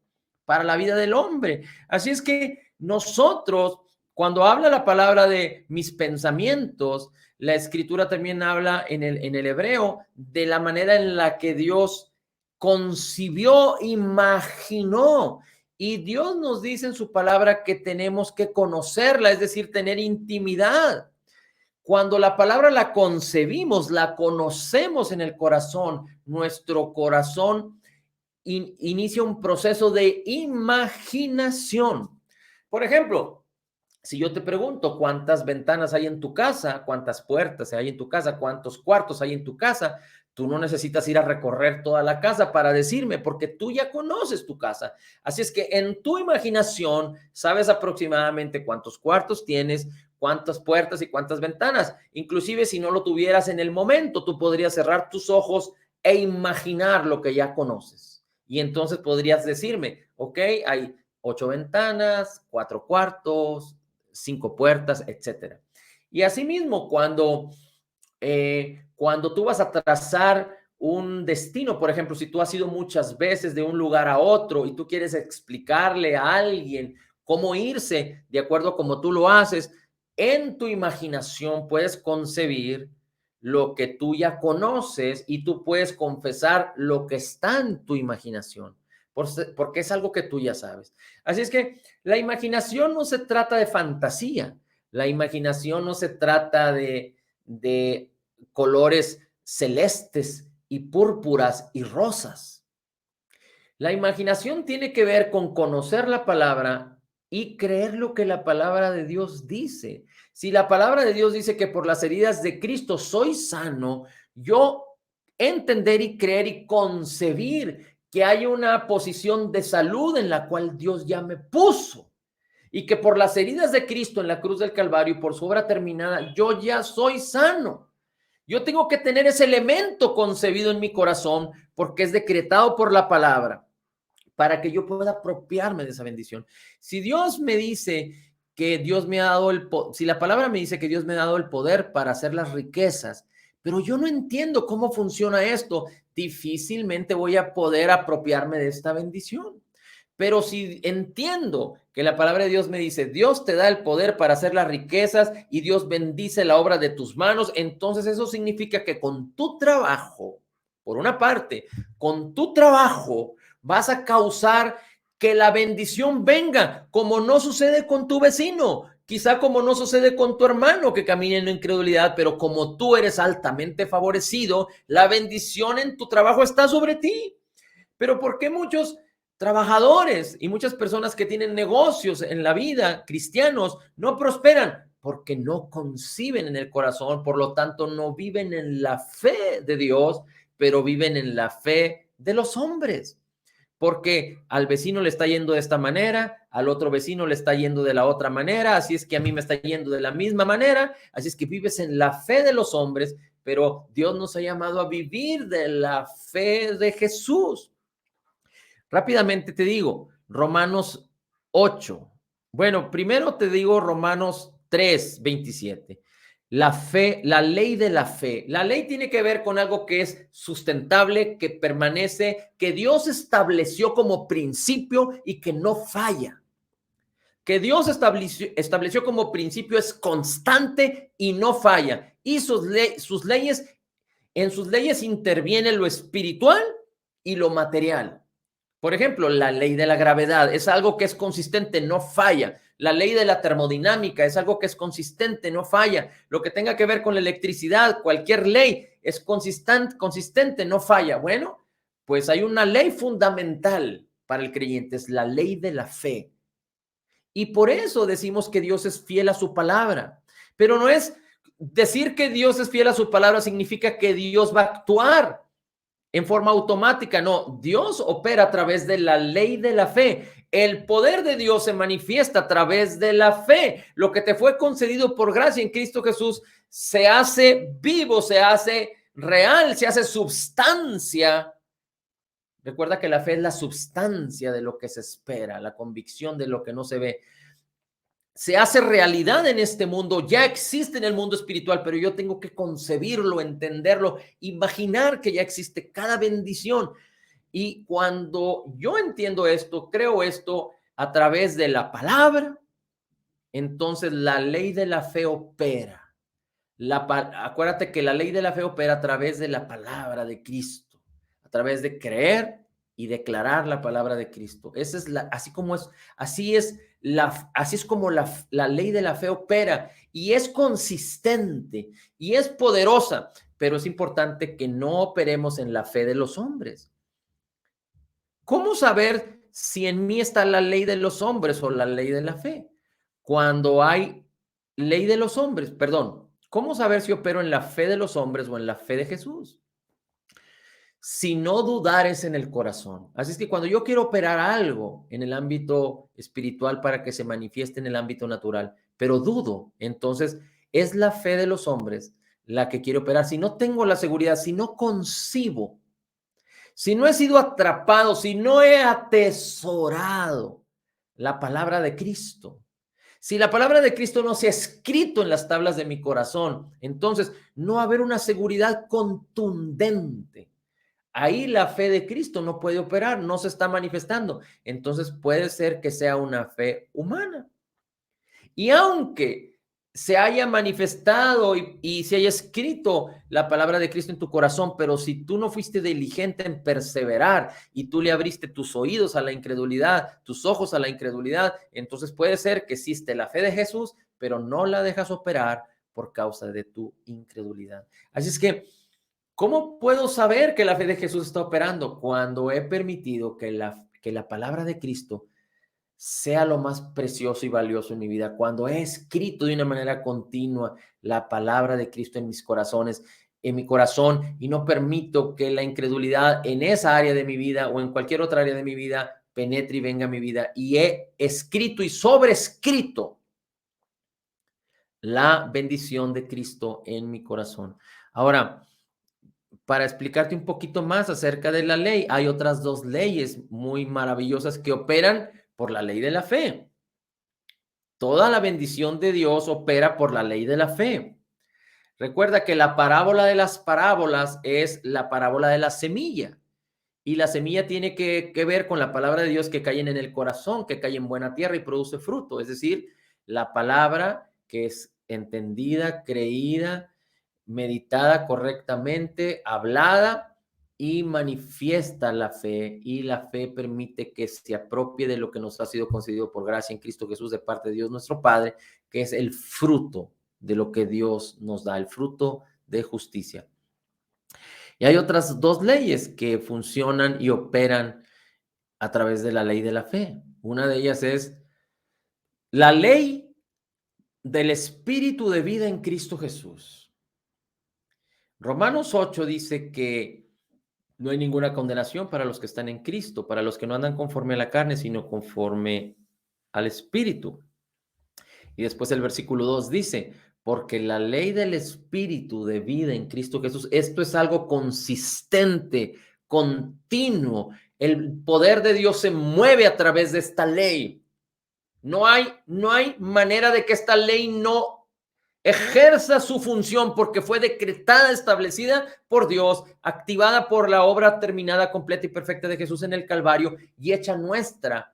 para la vida del hombre. Así es que nosotros, cuando habla la palabra de mis pensamientos, la escritura también habla en el hebreo de la manera en la que Dios concibió, imaginó. Y Dios nos dice en su palabra que tenemos que conocerla, es decir, tener intimidad. Cuando la palabra la concebimos, la conocemos en el corazón, nuestro corazón inicia un proceso de imaginación. Por ejemplo, si yo te pregunto cuántas ventanas hay en tu casa, cuántas puertas hay en tu casa, cuántos cuartos hay en tu casa, tú no necesitas ir a recorrer toda la casa para decirme, porque tú ya conoces tu casa. Así es que en tu imaginación sabes aproximadamente cuántos cuartos tienes, cuántas puertas y cuántas ventanas. Inclusive si no lo tuvieras en el momento, tú podrías cerrar tus ojos e imaginar lo que ya conoces. Y entonces podrías decirme, ok, hay 8 ventanas, 4 cuartos, 5 puertas, etcétera. Y asimismo, cuando tú vas a trazar un destino, por ejemplo, si tú has ido muchas veces de un lugar a otro y tú quieres explicarle a alguien cómo irse de acuerdo a cómo tú lo haces, en tu imaginación puedes concebir lo que tú ya conoces y tú puedes confesar lo que está en tu imaginación, porque es algo que tú ya sabes. Así es que la imaginación no se trata de fantasía, la imaginación no se trata de colores celestes y púrpuras y rosas. La imaginación tiene que ver con conocer la palabra y creer lo que la palabra de Dios dice. Si la palabra de Dios dice que por las heridas de Cristo soy sano, yo entender y creer y concebir que hay una posición de salud en la cual Dios ya me puso, y que por las heridas de Cristo en la cruz del Calvario y por su obra terminada, yo ya soy sano. Yo tengo que tener ese elemento concebido en mi corazón porque es decretado por la palabra para que yo pueda apropiarme de esa bendición. Si Dios me dice que Dios me ha dado si la palabra me dice que Dios me ha dado el poder para hacer las riquezas, pero yo no entiendo cómo funciona esto, difícilmente voy a poder apropiarme de esta bendición. Pero si entiendo que la palabra de Dios me dice, Dios te da el poder para hacer las riquezas y Dios bendice la obra de tus manos, entonces eso significa que con tu trabajo, por una parte, con tu trabajo vas a causar que la bendición venga, como no sucede con tu vecino, quizá como no sucede con tu hermano que camina en incredulidad, pero como tú eres altamente favorecido, la bendición en tu trabajo está sobre ti. Pero ¿por qué muchos trabajadores y muchas personas que tienen negocios en la vida, cristianos, no prosperan? Porque no conciben en el corazón, por lo tanto no viven en la fe de Dios, pero viven en la fe de los hombres. Porque al vecino le está yendo de esta manera, al otro vecino le está yendo de la otra manera, así es que a mí me está yendo de la misma manera, así es que vives en la fe de los hombres, pero Dios nos ha llamado a vivir de la fe de Jesús. Rápidamente te digo, Romanos 8. Bueno, primero te digo Romanos 3:27. La fe, la ley de la fe. La ley tiene que ver con algo que es sustentable, que permanece, que Dios estableció como principio y que no falla. Que Dios estableció como principio es constante y no falla. Y sus leyes, en sus leyes interviene lo espiritual y lo material. Por ejemplo, la ley de la gravedad es algo que es consistente, no falla. La ley de la termodinámica es algo que es consistente, no falla. Lo que tenga que ver con la electricidad, cualquier ley es consistente, no falla. Bueno, pues hay una ley fundamental para el creyente, es la ley de la fe. Y por eso decimos que Dios es fiel a su palabra. Pero no es decir que Dios es fiel a su palabra significa que Dios va a actuar en forma automática. No, Dios opera a través de la ley de la fe. El poder de Dios se manifiesta a través de la fe. Lo que te fue concedido por gracia en Cristo Jesús se hace vivo, se hace real, se hace substancia. Recuerda que la fe es la substancia de lo que se espera, la convicción de lo que no se ve. Se hace realidad en este mundo, ya existe en el mundo espiritual, pero yo tengo que concebirlo, entenderlo, imaginar que ya existe cada bendición. Y cuando yo entiendo esto, creo esto a través de la palabra, entonces la ley de la fe opera. Acuérdate que la ley de la fe opera a través de la palabra de Cristo, a través de creer y declarar la palabra de Cristo. Esa es así es como la ley de la fe opera y es consistente y es poderosa, pero es importante que no operemos en la fe de los hombres. ¿Cómo saber si en mí está la ley de los hombres o la ley de la fe? Cuando hay ley de los hombres, perdón, ¿cómo saber si opero en la fe de los hombres o en la fe de Jesús? Si no dudares en el corazón. Así es que cuando yo quiero operar algo en el ámbito espiritual para que se manifieste en el ámbito natural, pero dudo, entonces es la fe de los hombres la que quiere operar. Si no tengo la seguridad, si no concibo, si no he sido atrapado, si no he atesorado la palabra de Cristo, si la palabra de Cristo no se ha escrito en las tablas de mi corazón, entonces no va a haber una seguridad contundente. Ahí la fe de Cristo no puede operar, no se está manifestando. Entonces puede ser que sea una fe humana. Y aunque se haya manifestado y se haya escrito la palabra de Cristo en tu corazón, pero si tú no fuiste diligente en perseverar y tú le abriste tus oídos a la incredulidad, tus ojos a la incredulidad, entonces puede ser que existe la fe de Jesús, pero no la dejas operar por causa de tu incredulidad. Así es que, ¿cómo puedo saber que la fe de Jesús está operando? Cuando he permitido que la palabra de Cristo sea lo más precioso y valioso en mi vida, cuando he escrito de una manera continua la palabra de Cristo en mis corazones, en mi corazón, y no permito que la incredulidad en esa área de mi vida o en cualquier otra área de mi vida penetre y venga a mi vida, y he escrito y sobrescrito la bendición de Cristo en mi corazón. Ahora, para explicarte un poquito más acerca de la ley, hay otras dos leyes muy maravillosas que operan por la ley de la fe. Toda la bendición de Dios opera por la ley de la fe. Recuerda que la parábola de las parábolas es la parábola de la semilla. Y la semilla tiene que ver con la palabra de Dios que cae en el corazón, que cae en buena tierra y produce fruto. Es decir, la palabra que es entendida, creída, meditada correctamente, hablada y manifiesta la fe. Y la fe permite que se apropie de lo que nos ha sido concedido por gracia en Cristo Jesús de parte de Dios nuestro Padre, que es el fruto de lo que Dios nos da, el fruto de justicia. Y hay otras dos leyes que funcionan y operan a través de la ley de la fe. Una de ellas es la ley del espíritu de vida en Cristo Jesús. Romanos 8 dice que no hay ninguna condenación para los que están en Cristo, para los que no andan conforme a la carne, sino conforme al espíritu. Y después el versículo 2 dice, porque la ley del espíritu de vida en Cristo Jesús, esto es algo consistente, continuo. El poder de Dios se mueve a través de esta ley. No hay manera de que esta ley no ejerza su función porque fue decretada, establecida por Dios, activada por la obra terminada, completa y perfecta de Jesús en el Calvario y hecha nuestra,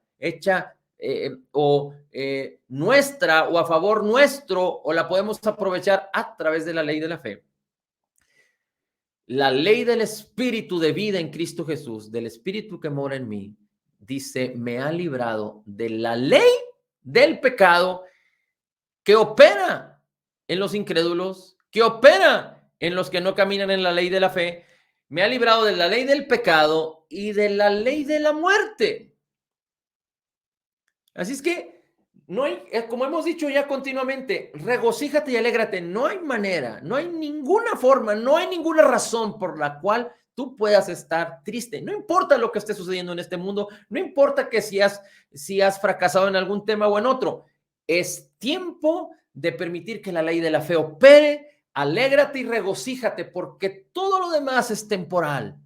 nuestra o a favor nuestro, o la podemos aprovechar a través de la ley de la fe. La ley del espíritu de vida en Cristo Jesús, del espíritu que mora en mí, dice, me ha librado de la ley del pecado que opera en los incrédulos, que opera en los que no caminan en la ley de la fe. Me ha librado de la ley del pecado y de la ley de la muerte. Así es que no hay, como hemos dicho ya continuamente, regocíjate y alégrate. No hay manera, no hay ninguna forma, no hay ninguna razón por la cual tú puedas estar triste. No importa lo que esté sucediendo en este mundo, no importa que si has fracasado en algún tema o en otro. Es tiempo de permitir que la ley de la fe opere. Alégrate y regocíjate porque todo lo demás es temporal.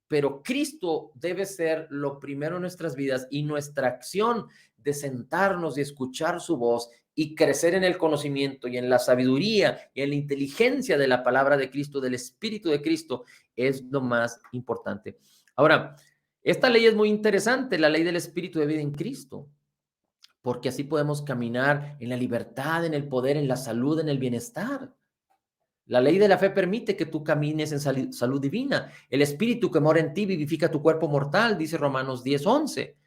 Pero Cristo debe ser lo primero en nuestras vidas y nuestra acción de sentarnos y escuchar su voz y crecer en el conocimiento y en la sabiduría y en la inteligencia de la palabra de Cristo, del Espíritu de Cristo, es lo más importante. Ahora, esta ley es muy interesante, la ley del Espíritu de vida en Cristo, porque así podemos caminar en la libertad, en el poder, en la salud, en el bienestar. La ley de la fe permite que tú camines en salud divina. El espíritu que mora en ti vivifica tu cuerpo mortal, dice Romanos 10:11.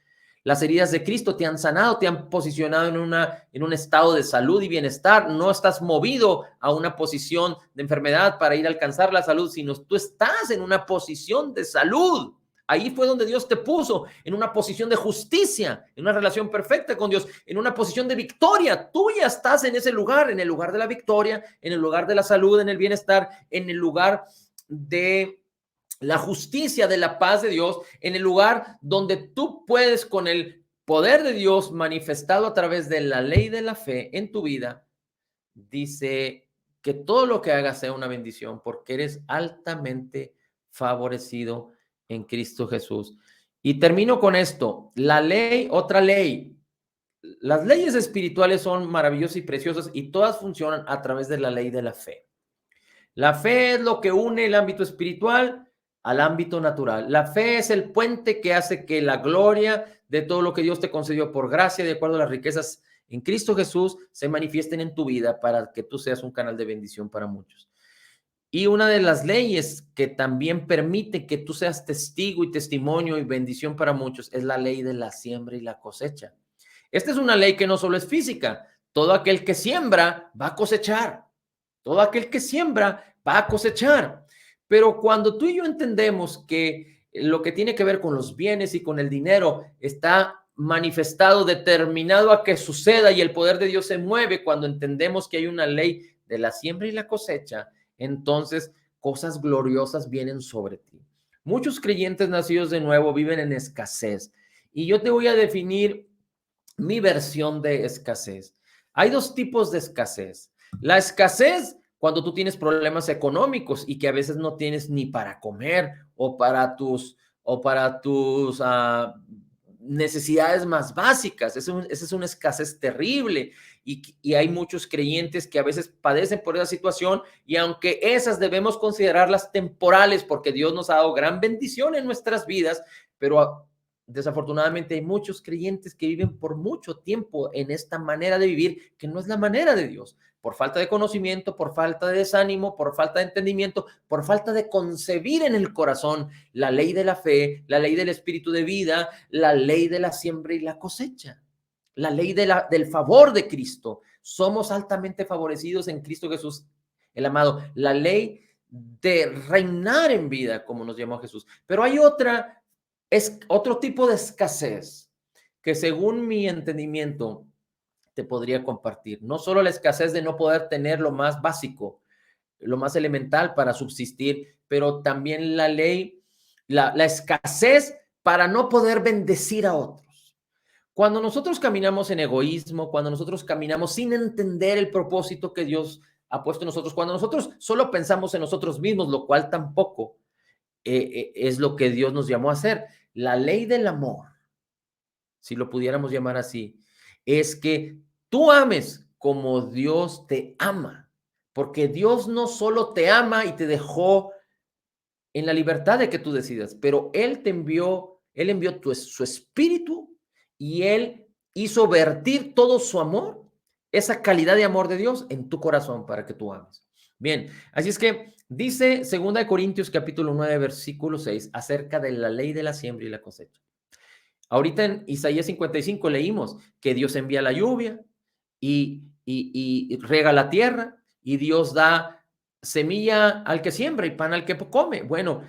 Las heridas de Cristo te han sanado, te han posicionado en un estado de salud y bienestar. No estás movido a una posición de enfermedad para ir a alcanzar la salud, sino tú estás en una posición de salud. Ahí fue donde Dios te puso, en una posición de justicia, en una relación perfecta con Dios, en una posición de victoria. Tú ya estás en ese lugar, en el lugar de la victoria, en el lugar de la salud, en el bienestar, en el lugar de la justicia, de la paz de Dios, en el lugar donde tú puedes, con el poder de Dios manifestado a través de la ley de la fe en tu vida, dice que todo lo que hagas sea una bendición porque eres altamente favorecido en Cristo Jesús. Y termino con esto. La ley, otra ley. Las leyes espirituales son maravillosas y preciosas y todas funcionan a través de la ley de la fe. La fe es lo que une el ámbito espiritual al ámbito natural. La fe es el puente que hace que la gloria de todo lo que Dios te concedió por gracia, de acuerdo a las riquezas en Cristo Jesús, se manifiesten en tu vida para que tú seas un canal de bendición para muchos. Y una de las leyes que también permite que tú seas testigo y testimonio y bendición para muchos es la ley de la siembra y la cosecha. Esta es una ley que no solo es física. Todo aquel que siembra va a cosechar. Todo aquel que siembra va a cosechar. Pero cuando tú y yo entendemos que lo que tiene que ver con los bienes y con el dinero está manifestado, determinado a que suceda y el poder de Dios se mueve cuando entendemos que hay una ley de la siembra y la cosecha, entonces cosas gloriosas vienen sobre ti. Muchos creyentes nacidos de nuevo viven en escasez y yo te voy a definir mi versión de escasez. Hay dos tipos de escasez. La escasez cuando tú tienes problemas económicos y que a veces no tienes ni para comer o para tus necesidades más básicas. Esa es una escasez terrible y hay muchos creyentes que a veces padecen por esa situación y aunque esas debemos considerarlas temporales porque Dios nos ha dado gran bendición en nuestras vidas, pero desafortunadamente hay muchos creyentes que viven por mucho tiempo en esta manera de vivir que no es la manera de Dios, por falta de conocimiento, por falta de desánimo, por falta de entendimiento, por falta de concebir en el corazón la ley de la fe, la ley del espíritu de vida, la ley de la siembra y la cosecha, la ley del favor de Cristo. Somos altamente favorecidos en Cristo Jesús, el amado, la ley de reinar en vida, como nos llamó Jesús. Pero hay otro tipo de escasez que según mi entendimiento te podría compartir. No solo la escasez de no poder tener lo más básico, lo más elemental para subsistir, pero también la escasez para no poder bendecir a otros. Cuando nosotros caminamos en egoísmo, cuando nosotros caminamos sin entender el propósito que Dios ha puesto en nosotros, cuando nosotros solo pensamos en nosotros mismos, lo cual tampoco es lo que Dios nos llamó a hacer. La ley del amor, si lo pudiéramos llamar así, es que tú ames como Dios te ama, porque Dios no solo te ama y te dejó en la libertad de que tú decidas, pero Él envió su espíritu y Él hizo vertir todo su amor, esa calidad de amor de Dios en tu corazón para que tú ames. Bien, así es que dice 2 Corintios capítulo 9, versículo 6, acerca de la ley de la siembra y la cosecha. Ahorita en Isaías 55 leímos que Dios envía la lluvia y riega la tierra y Dios da semilla al que siembra y pan al que come. Bueno,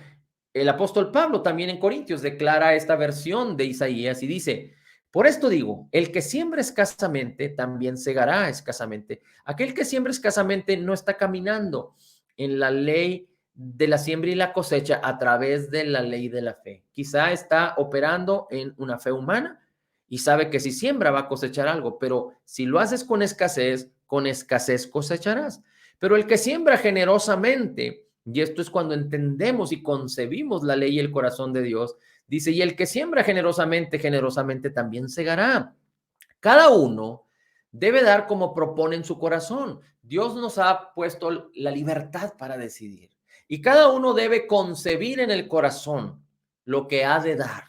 el apóstol Pablo también en Corintios declara esta versión de Isaías y dice, por esto digo, el que siembra escasamente también segará escasamente. Aquel que siembra escasamente no está caminando en la ley de la siembra y la cosecha a través de la ley de la fe. Quizá está operando en una fe humana y sabe que si siembra va a cosechar algo, pero si lo haces con escasez cosecharás. Pero el que siembra generosamente, y esto es cuando entendemos y concebimos la ley y el corazón de Dios, dice, y el que siembra generosamente, generosamente también segará. Cada uno debe dar como propone en su corazón. Dios nos ha puesto la libertad para decidir. Y cada uno debe concebir en el corazón lo que ha de dar.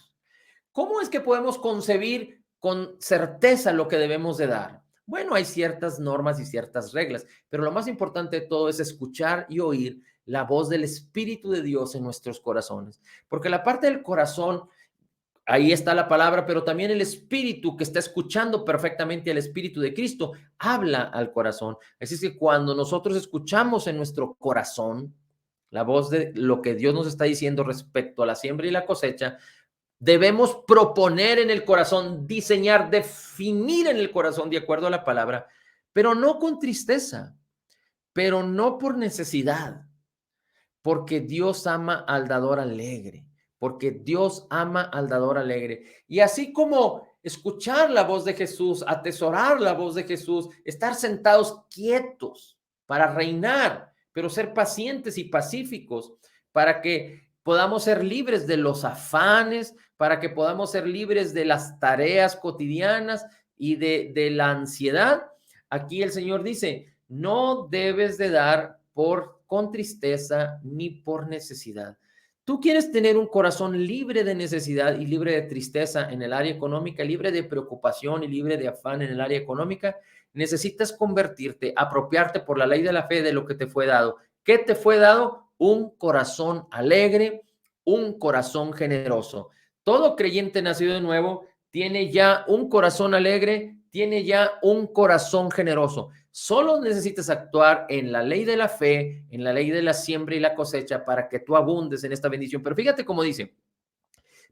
¿Cómo es que podemos concebir con certeza lo que debemos de dar? Bueno, hay ciertas normas y ciertas reglas, pero lo más importante de todo es escuchar y oír la voz del Espíritu de Dios en nuestros corazones. Porque la parte del corazón, ahí está la palabra, pero también el Espíritu que está escuchando perfectamente al Espíritu de Cristo, habla al corazón. Así es que cuando nosotros escuchamos en nuestro corazón la voz de lo que Dios nos está diciendo respecto a la siembra y la cosecha, debemos proponer en el corazón, diseñar, definir en el corazón de acuerdo a la palabra, pero no con tristeza, pero no por necesidad, porque Dios ama al dador alegre, porque Dios ama al dador alegre. Y así como escuchar la voz de Jesús, atesorar la voz de Jesús, estar sentados quietos para reinar, pero ser pacientes y pacíficos para que podamos ser libres de los afanes, para que podamos ser libres de las tareas cotidianas y de la ansiedad. Aquí el Señor dice, no debes de dar con tristeza ni por necesidad. Tú quieres tener un corazón libre de necesidad y libre de tristeza en el área económica, libre de preocupación y libre de afán en el área económica. Necesitas convertirte, apropiarte por la ley de la fe de lo que te fue dado. ¿Qué te fue dado? Un corazón alegre, un corazón generoso. Todo creyente nacido de nuevo tiene ya un corazón alegre, tiene ya un corazón generoso. Solo necesitas actuar en la ley de la fe, en la ley de la siembra y la cosecha para que tú abundes en esta bendición. Pero fíjate cómo dice,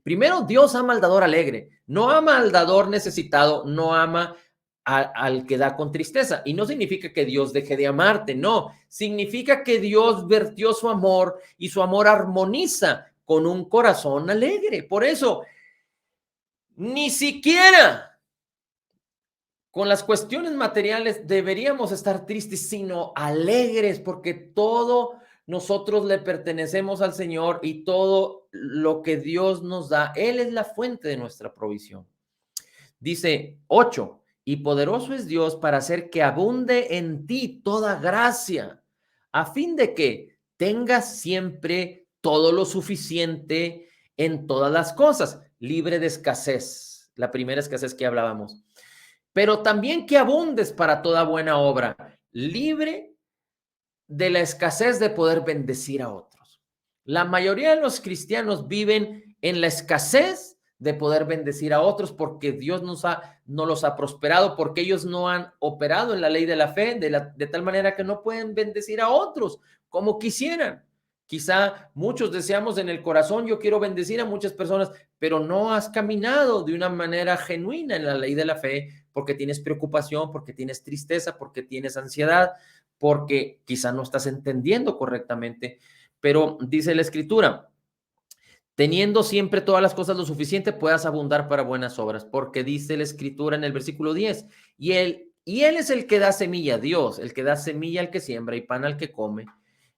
primero Dios ama al dador alegre, no ama al dador necesitado, no ama al que da con tristeza. Y no significa que Dios deje de amarte, no. Significa que Dios vertió su amor y su amor armoniza con un corazón alegre. Por eso, ni siquiera con las cuestiones materiales deberíamos estar tristes, sino alegres, porque todo nosotros le pertenecemos al Señor y todo lo que Dios nos da, Él es la fuente de nuestra provisión. Dice 8, y poderoso es Dios para hacer que abunde en ti toda gracia, a fin de que tengas siempre todo lo suficiente en todas las cosas, libre de escasez, la primera escasez que hablábamos, pero también que abundes para toda buena obra, libre de la escasez de poder bendecir a otros. La mayoría de los cristianos viven en la escasez de poder bendecir a otros porque Dios no los ha prosperado, porque ellos no han operado en la ley de la fe de tal manera que no pueden bendecir a otros como quisieran. Quizá muchos deseamos en el corazón, yo quiero bendecir a muchas personas, pero no has caminado de una manera genuina en la ley de la fe porque tienes preocupación, porque tienes tristeza, porque tienes ansiedad, porque quizá no estás entendiendo correctamente. Pero dice la Escritura, teniendo siempre todas las cosas lo suficiente, puedas abundar para buenas obras, porque dice la Escritura en el versículo 10, y él es el que da semilla, Dios, el que da semilla al que siembra y pan al que come,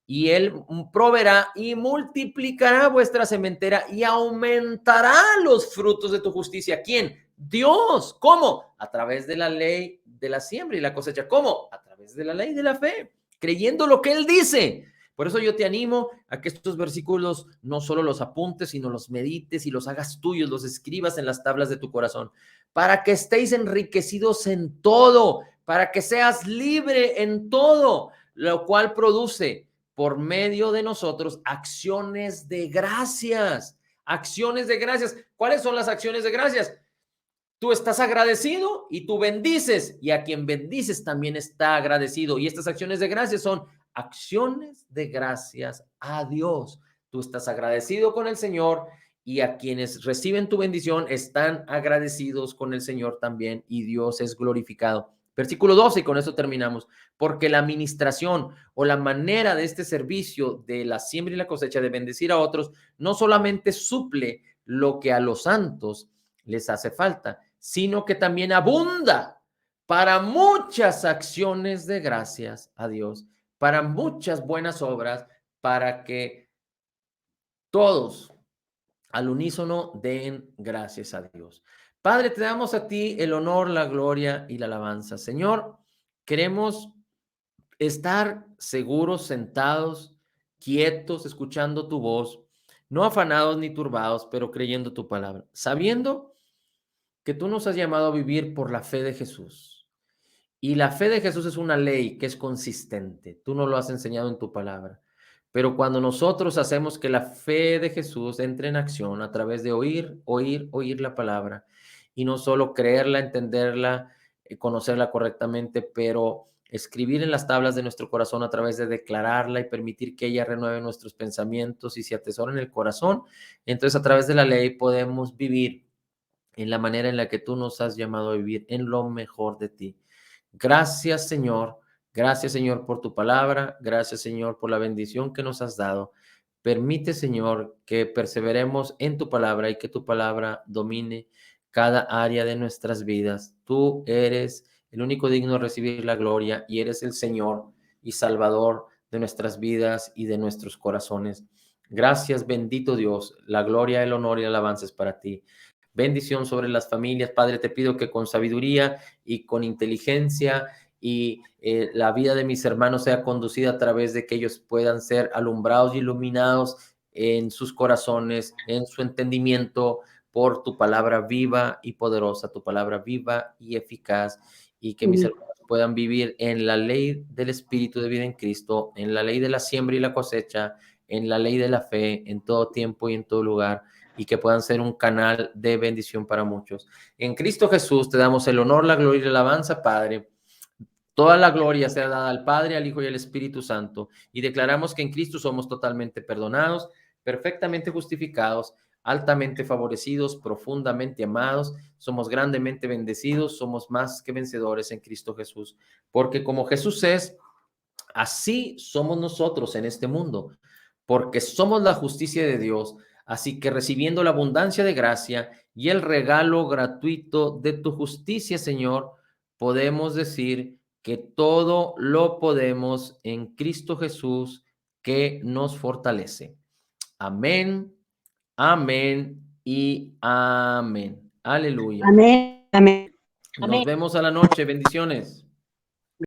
y Él proveerá y multiplicará vuestra sementera y aumentará los frutos de tu justicia. ¿Quién? Dios. ¿Cómo? A través de la ley de la siembra y la cosecha. ¿Cómo? A través de la ley de la fe, creyendo lo que Él dice. Por eso yo te animo a que estos versículos no solo los apuntes, sino los medites y los hagas tuyos, los escribas en las tablas de tu corazón, para que estéis enriquecidos en todo, para que seas libre en todo, lo cual produce por medio de nosotros acciones de gracias. Acciones de gracias. ¿Cuáles son las acciones de gracias? Tú estás agradecido y tú bendices, y a quien bendices también está agradecido. Y estas acciones de gracias son acciones de gracias a Dios. Tú estás agradecido con el Señor y a quienes reciben tu bendición están agradecidos con el Señor también, y Dios es glorificado. Versículo 12, y con eso terminamos. Porque la administración o la manera de este servicio de la siembra y la cosecha de bendecir a otros no solamente suple lo que a los santos les hace falta, sino que también abunda para muchas acciones de gracias a Dios, para muchas buenas obras, para que todos al unísono den gracias a Dios. Padre, te damos a ti el honor, la gloria y la alabanza. Señor, queremos estar seguros, sentados, quietos, escuchando tu voz, no afanados ni turbados, pero creyendo tu palabra, sabiendo que tú nos has llamado a vivir por la fe de Jesús. Y la fe de Jesús es una ley que es consistente. Tú nos lo has enseñado en tu palabra. Pero cuando nosotros hacemos que la fe de Jesús entre en acción a través de oír la palabra, y no solo creerla, entenderla, conocerla correctamente, pero escribir en las tablas de nuestro corazón a través de declararla y permitir que ella renueve nuestros pensamientos y se atesore en el corazón, entonces a través de la ley podemos vivir en la manera en la que tú nos has llamado a vivir, en lo mejor de ti. Gracias, Señor. Gracias, Señor, por tu palabra. Gracias, Señor, por la bendición que nos has dado. Permite, Señor, que perseveremos en tu palabra y que tu palabra domine cada área de nuestras vidas. Tú eres el único digno de recibir la gloria y eres el Señor y Salvador de nuestras vidas y de nuestros corazones. Gracias, bendito Dios. La gloria, el honor y la alabanza es para ti. Bendición sobre las familias. Padre, te pido que con sabiduría y con inteligencia y la vida de mis hermanos sea conducida a través de que ellos puedan ser alumbrados y iluminados en sus corazones, en su entendimiento por tu palabra viva y poderosa, tu palabra viva y eficaz, y que mis hermanos puedan vivir en la ley del Espíritu de vida en Cristo, en la ley de la siembra y la cosecha, en la ley de la fe, en todo tiempo y en todo lugar, y que puedan ser un canal de bendición para muchos. En Cristo Jesús te damos el honor, la gloria y la alabanza, Padre. Toda la gloria sea dada al Padre, al Hijo y al Espíritu Santo. Y declaramos que en Cristo somos totalmente perdonados, perfectamente justificados, altamente favorecidos, profundamente amados. Somos grandemente bendecidos, somos más que vencedores en Cristo Jesús. Porque como Jesús es, así somos nosotros en este mundo. Porque somos la justicia de Dios. Así que recibiendo la abundancia de gracia y el regalo gratuito de tu justicia, Señor, podemos decir que todo lo podemos en Cristo Jesús que nos fortalece. Amén, amén y amén. Aleluya. Amén. Amén. Nos vemos a la noche. Bendiciones.